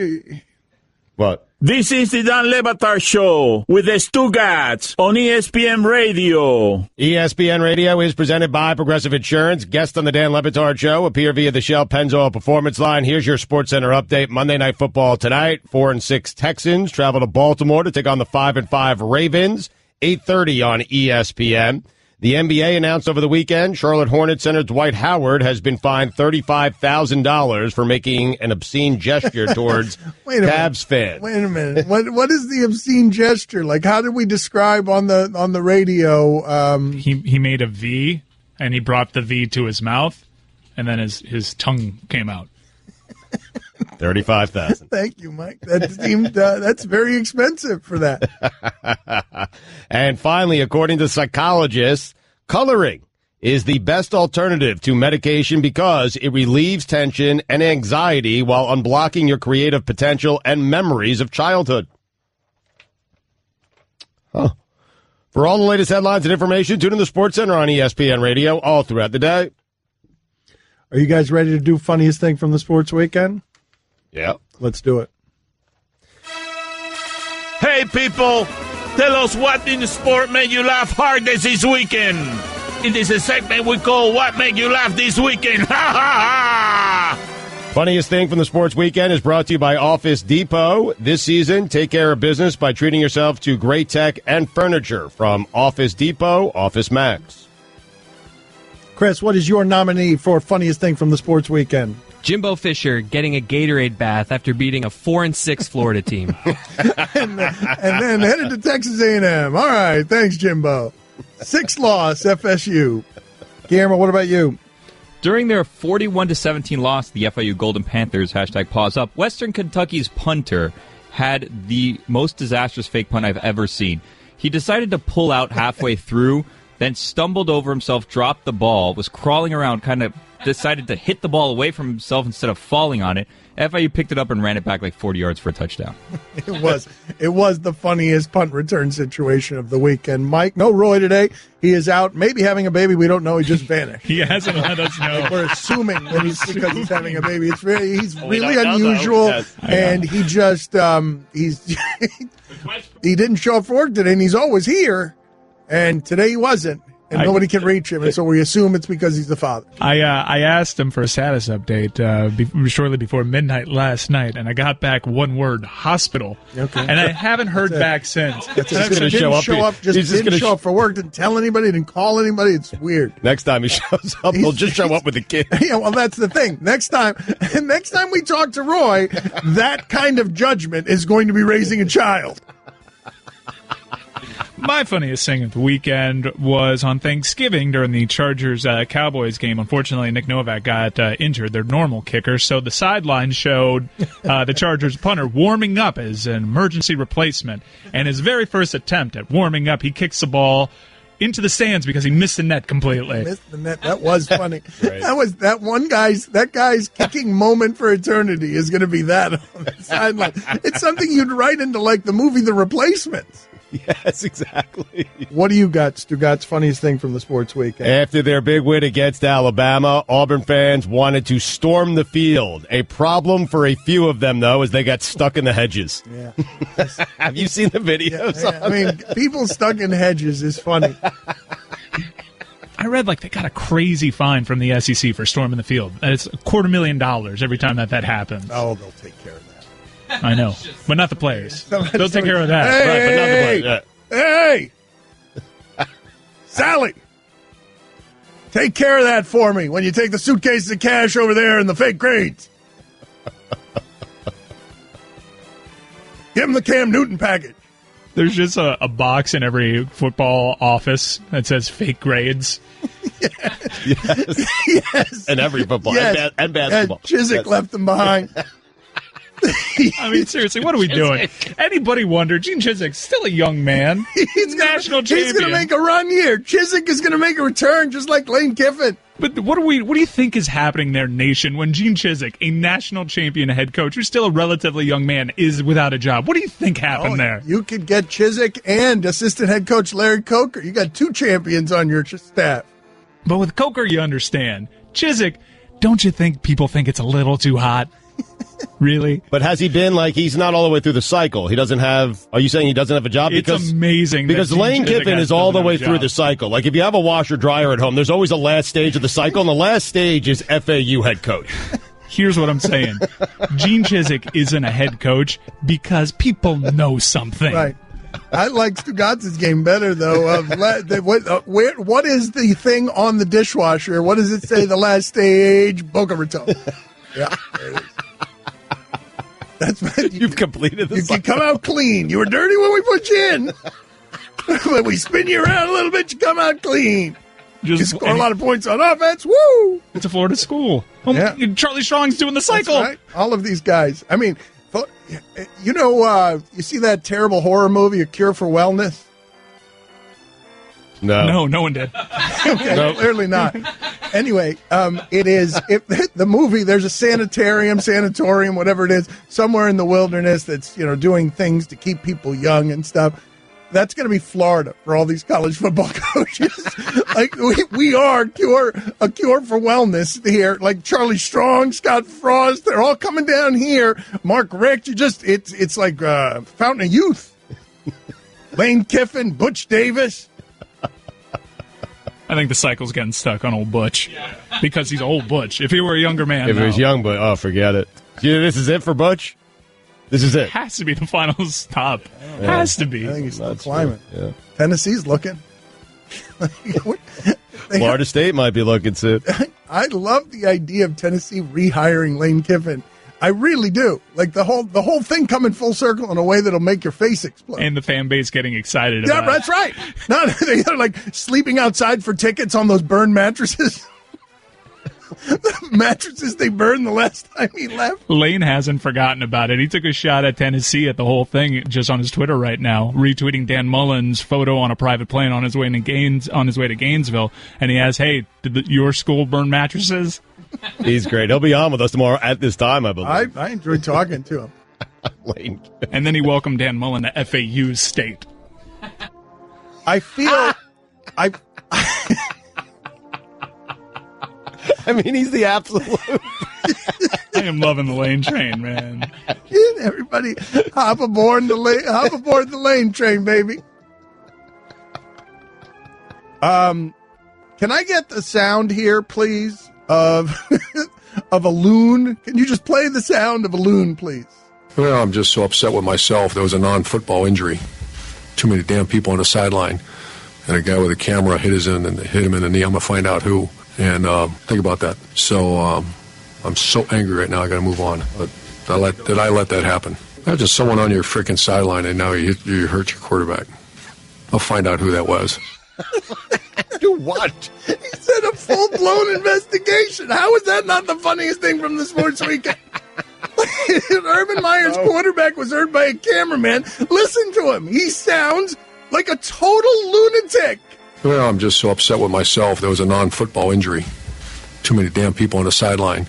What? This is the Don Le Batard Show with the Stugats on ESPN Radio. ESPN Radio is presented by Progressive Insurance. Guest on the Dan Le Batard Show appear via the Shell Pennzoil Performance Line. Here's your SportsCenter update. Monday Night Football tonight. 4-6 Texans travel to Baltimore to take on the 5-5 Ravens. 8:30 on ESPN. The NBA announced over the weekend Charlotte Hornets center Dwight Howard has been fined $35,000 for making an obscene gesture towards Cavs fans. Wait a minute. What is the obscene gesture? Like, how did we describe on the radio? He made a V, and he brought the V to his mouth, and then his tongue came out. $35,000. Thank you, Mike. That seemed that's very expensive for that. And finally, according to psychologists, coloring is the best alternative to medication because it relieves tension and anxiety while unblocking your creative potential and memories of childhood. Huh. For all the latest headlines and information, tune in the SportsCenter on ESPN Radio all throughout the day. Are you guys ready to do funniest thing from the sports weekend? Yeah. Let's do it. Hey, people, tell us what in the sport made you laugh hardest this weekend. It is a segment we call What Made You Laugh This Weekend. Ha, ha, ha! Funniest thing from the sports weekend is brought to you by Office Depot. This season, take care of business by treating yourself to great tech and furniture from Office Depot, Office Max. Chris, what is your nominee for funniest thing from the sports weekend? Jimbo Fisher getting a Gatorade bath after beating a 4-6 Florida team. and then headed to Texas A&M. All right, thanks, Jimbo. 6 loss, FSU. Guillermo, what about you? During their 41-17 loss to the FIU Golden Panthers, #PawsUp, Western Kentucky's punter had the most disastrous fake punt I've ever seen. He decided to pull out halfway through, then stumbled over himself, dropped the ball, was crawling around, kind of decided to hit the ball away from himself instead of falling on it. FIU picked it up and ran it back like 40 yards for a touchdown. It was the funniest punt return situation of the weekend. Mike, no Roy today. He is out, maybe having a baby. We don't know. He just vanished. He hasn't let us know. We're assuming that he's because he's having a baby. He's really unusual, yes. And he just he didn't show up for work today, and he's always here. And today he wasn't. And nobody can reach him, and so we assume it's because he's the father. I asked him for a status update shortly before midnight last night, and I got back one word: hospital. Okay. And I haven't heard back since. He's going to show up. Didn't show up for work. Didn't tell anybody. Didn't call anybody. It's weird. Next time he shows up, he'll just show up with the kid. Yeah, well, that's the thing. Next time we talk to Roy, that kind of judgment is going to be raising a child. My funniest thing of the weekend was on Thanksgiving during the Chargers-Cowboys game. Unfortunately, Nick Novak got injured, their normal kicker, so the sideline showed the Chargers punter warming up as an emergency replacement. And his very first attempt at warming up, he kicks the ball into the stands because he missed the net completely. Missed the net. That was funny. Right. That guy's kicking moment for eternity is going to be that on the sideline. It's something you'd write into like the movie The Replacements. Yes, exactly. What do you got, Stugat's funniest thing from the sports weekend? After their big win against Alabama, Auburn fans wanted to storm the field. A problem for a few of them, though, is they got stuck in the hedges. Yeah. Have you seen the videos? Yeah. I mean, people stuck in hedges is funny. I read they got a crazy fine from the SEC for storming the field. And it's $250,000 every time that happens. Oh, they'll take care of that. I know, but not the players. They'll take care of that. Hey, right, but not the players. Hey! Sally! Take care of that for me when you take the suitcases of cash over there and the fake grades. Give him the Cam Newton package. There's just a box in every football office that says fake grades. Yes. And every football and basketball. And Chiswick left them behind. I mean, seriously, what are we doing? Anybody wonder? Gene Chiswick's still a young man. He's national champion. He's going to make a run here. Chiswick is going to make a return just like Lane Kiffin. But what do you think is happening there, nation, when Gene Chiswick, a national champion head coach, who's still a relatively young man, is without a job? What do you think happened there? You could get Chiswick and assistant head coach Larry Coker. You got two champions on your staff. But with Coker, you understand. Chiswick, don't you think people think it's a little too hot? Really? But has he been he's not all the way through the cycle? He doesn't have. Are you saying he doesn't have a job? It's amazing. Because Lane Kiffin is all the way through the cycle. If you have a washer dryer at home, there's always a last stage of the cycle, and the last stage is FAU head coach. Here's what I'm saying: Gene Chiswick isn't a head coach because people know something. Right. I like Stugatz's game better though. What is the thing on the dishwasher? What does it say? The last stage, Boca Raton. Yeah, there it is. That's what You've completed the cycle. You come out clean. You were dirty when we put you in. When we spin you around a little bit, you come out clean. You score a lot of points on offense. Woo! It's a Florida school. Charlie Strong's doing the cycle. That's right. All of these guys. I mean, you see that terrible horror movie, A Cure for Wellness? No. No one did. Okay, no. Clearly not. Anyway, the movie, there's a sanatorium, whatever it is, somewhere in the wilderness that's, doing things to keep people young and stuff. That's going to be Florida for all these college football coaches. We are a cure for wellness here. Like Charlie Strong, Scott Frost, they're all coming down here. Mark Richt, it's like Fountain of Youth. Lane Kiffin, Butch Davis. I think the cycle's getting stuck on old Butch because he's old Butch. If he were a younger man, if he was young, but forget it. This is it for Butch. This is it. Has to be the final stop. Yeah. Has to be. I think he's still climbing. Yeah. Tennessee's looking. Florida State might be looking soon. I love the idea of Tennessee rehiring Lane Kiffin. I really do. Like the whole thing coming full circle in a way that'll make your face explode. And the fan base getting excited about it. Yeah, that's right. They're like sleeping outside for tickets on those burned mattresses. The mattresses they burned the last time he left. Lane hasn't forgotten about it. He took a shot at Tennessee at the whole thing just on his Twitter right now, retweeting Dan Mullen's photo on a private plane on his way to Gainesville, and he asks, "Hey, did your school burn mattresses?" He's great. He'll be on with us tomorrow at this time, I believe. I enjoyed talking to him. Lane. And then he welcomed Dan Mullen to FAU's state. I feel I mean, he's the absolute. I am loving the Lane train, man. Everybody, hop aboard the Lane train, baby. Can I get the sound here, please, of a loon? Can you just play the sound of a loon, please? Well, I'm just so upset with myself. There was a non-football injury. Too many damn people on the sideline, and a guy with a camera hit him in the knee. I'm gonna find out who. And think about that. So I'm so angry right now. I got to move on. But did I let that happen? Not just someone on your freaking sideline, and now you hurt your quarterback. I'll find out who that was. Do what? He said a full-blown investigation. How is that not the funniest thing from the sports weekend? Urban Meyer's quarterback was heard by a cameraman. Listen to him. He sounds like a total lunatic. Well, I'm just so upset with myself. There was a non-football injury. Too many damn people on the sideline.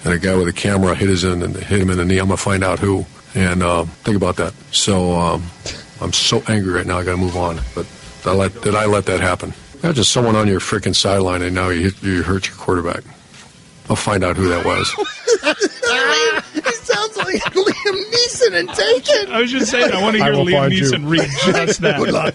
And a guy with a camera hit him in the knee. I'm going to find out who. And think about that. So I'm so angry right now. I got to move on. But did I let that happen? Not just someone on your freaking sideline and now you hurt your quarterback. I'll find out who that was. He sounds like Liam Neeson and Taken. I was just saying, I want to hear Liam Neeson read just that. Good luck.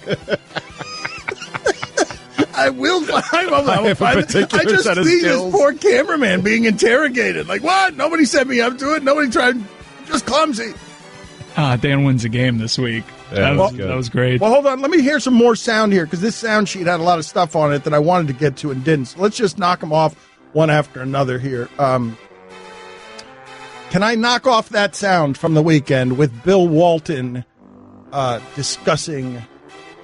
I will find him. I just see this poor cameraman being interrogated. Like, what? Nobody set me up to it. Nobody tried. Just clumsy. Dan wins a game this week. Yeah, that was great. Well, hold on. Let me hear some more sound here, because this sound sheet had a lot of stuff on it that I wanted to get to and didn't. So let's just knock them off one after another here. Can I knock off that sound from the weekend with Bill Walton discussing...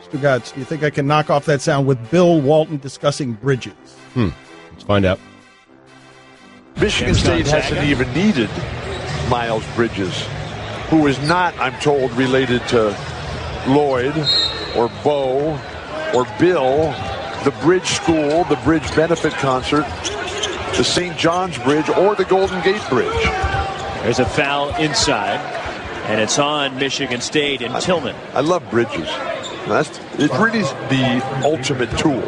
Stugatz, do you think I can knock off that sound with Bill Walton discussing Bridges? Let's find out. Michigan State hasn't even needed Miles Bridges, who is not, I'm told, related to Lloyd or Bo or Bill, the Bridge School, the Bridge Benefit Concert, the St. John's Bridge, or the Golden Gate Bridge. There's a foul inside, and it's on Michigan State and Tillman. I love Bridges. It really is the ultimate tool,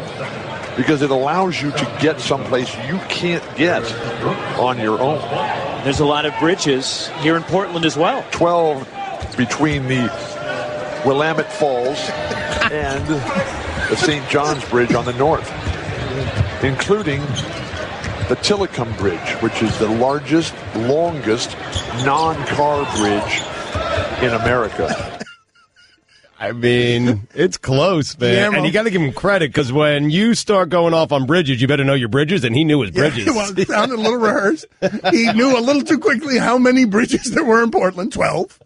because it allows you to get someplace you can't get on your own. There's a lot of bridges here in Portland as well. 12 between the Willamette Falls and the St. John's Bridge on the north, including the Tillicum Bridge, which is the largest, longest non-car bridge in America. I mean, it's close, man. And you got to give him credit, because when you start going off on bridges, you better know your bridges, and he knew his bridges. Yeah, well, it sounded a little rehearsed. He knew a little too quickly how many bridges there were in Portland. 12.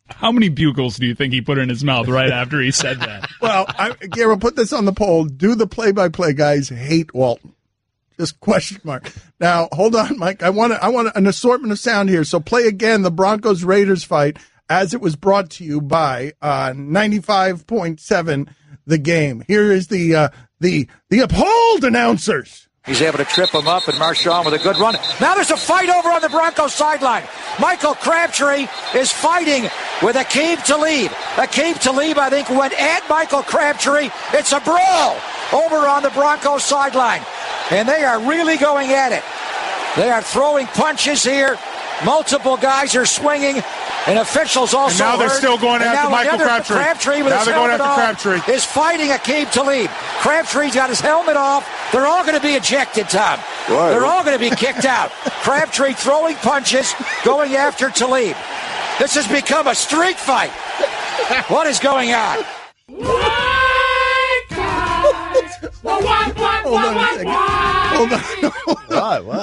How many bugles do you think he put in his mouth right after he said that? Well, Gary, put this on the poll. Do the play-by-play guys hate Walton? Just question mark. Now, hold on, Mike. I want an assortment of sound here. So play again the Broncos-Raiders fight as it was brought to you by 95.7 The Game. Here is the appalled announcers. He's able to trip him up, and Marshawn with a good run. Now there's a fight over on the Broncos sideline. Michael Crabtree is fighting with Aqib Talib. Aqib Talib, I think, went at Michael Crabtree. It's a brawl over on the Broncos sideline, and they are really going at it. They are throwing punches here. Multiple guys are swinging, and officials also. And now they're heard. still going after Michael Crabtree. Crabtree with now his they're going helmet after off Crabtree. is fighting Aqib Talib. Crabtree's got his helmet off. They're all going to be ejected, Tom. Right. They're all going to be kicked out. Crabtree throwing punches, going after Talib. This has become a street fight. What is going on?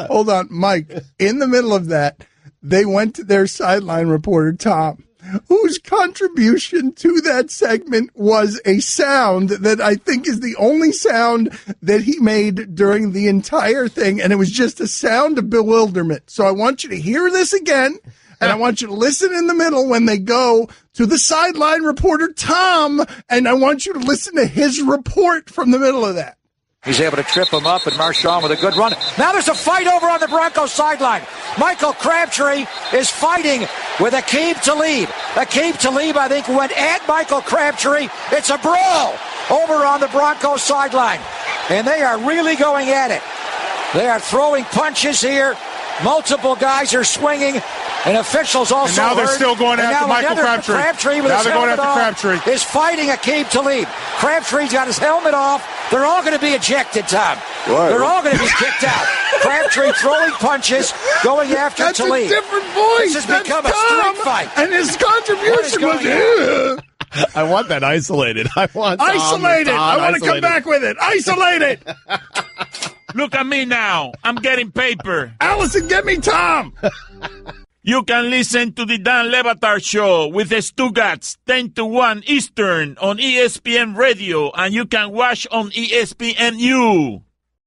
Hold on, Mike. In the middle of that, they went to their sideline reporter, Tom, whose contribution to that segment was a sound that I think is the only sound that he made during the entire thing, and it was just a sound of bewilderment. So I want you to hear this again, and I want you to listen in the middle when they go to the sideline reporter, Tom, and I want you to listen to his report from the middle of that. He's able to trip him up, and Marshawn with a good run. Now there's a fight over on the Broncos sideline. Michael Crabtree is fighting with Aqib Talib. Aqib Talib, I think, went at Michael Crabtree. It's a brawl over on the Broncos sideline, and they are really going at it. They are throwing punches here. Multiple guys are swinging, and officials also. And now they're heard. still going and after now Michael Crabtree. Crabtree with Now his they're going helmet after off Crabtree. is fighting Aqib Talib. Crabtree's got his helmet off. They're all going to be ejected, Tom. Right. They're all going to be kicked out. Crabtree throwing punches, going after That's Talib. a different voice. This has become a street fight. And his contribution was I want that isolated. I want isolated. I want to come back with it. Isolated. Look at me now. I'm getting paper. Allison, get me Tom. You can listen to the Dan Le Batard Show with the Stugats 10 to 1 Eastern on ESPN Radio, and you can watch on ESPNU.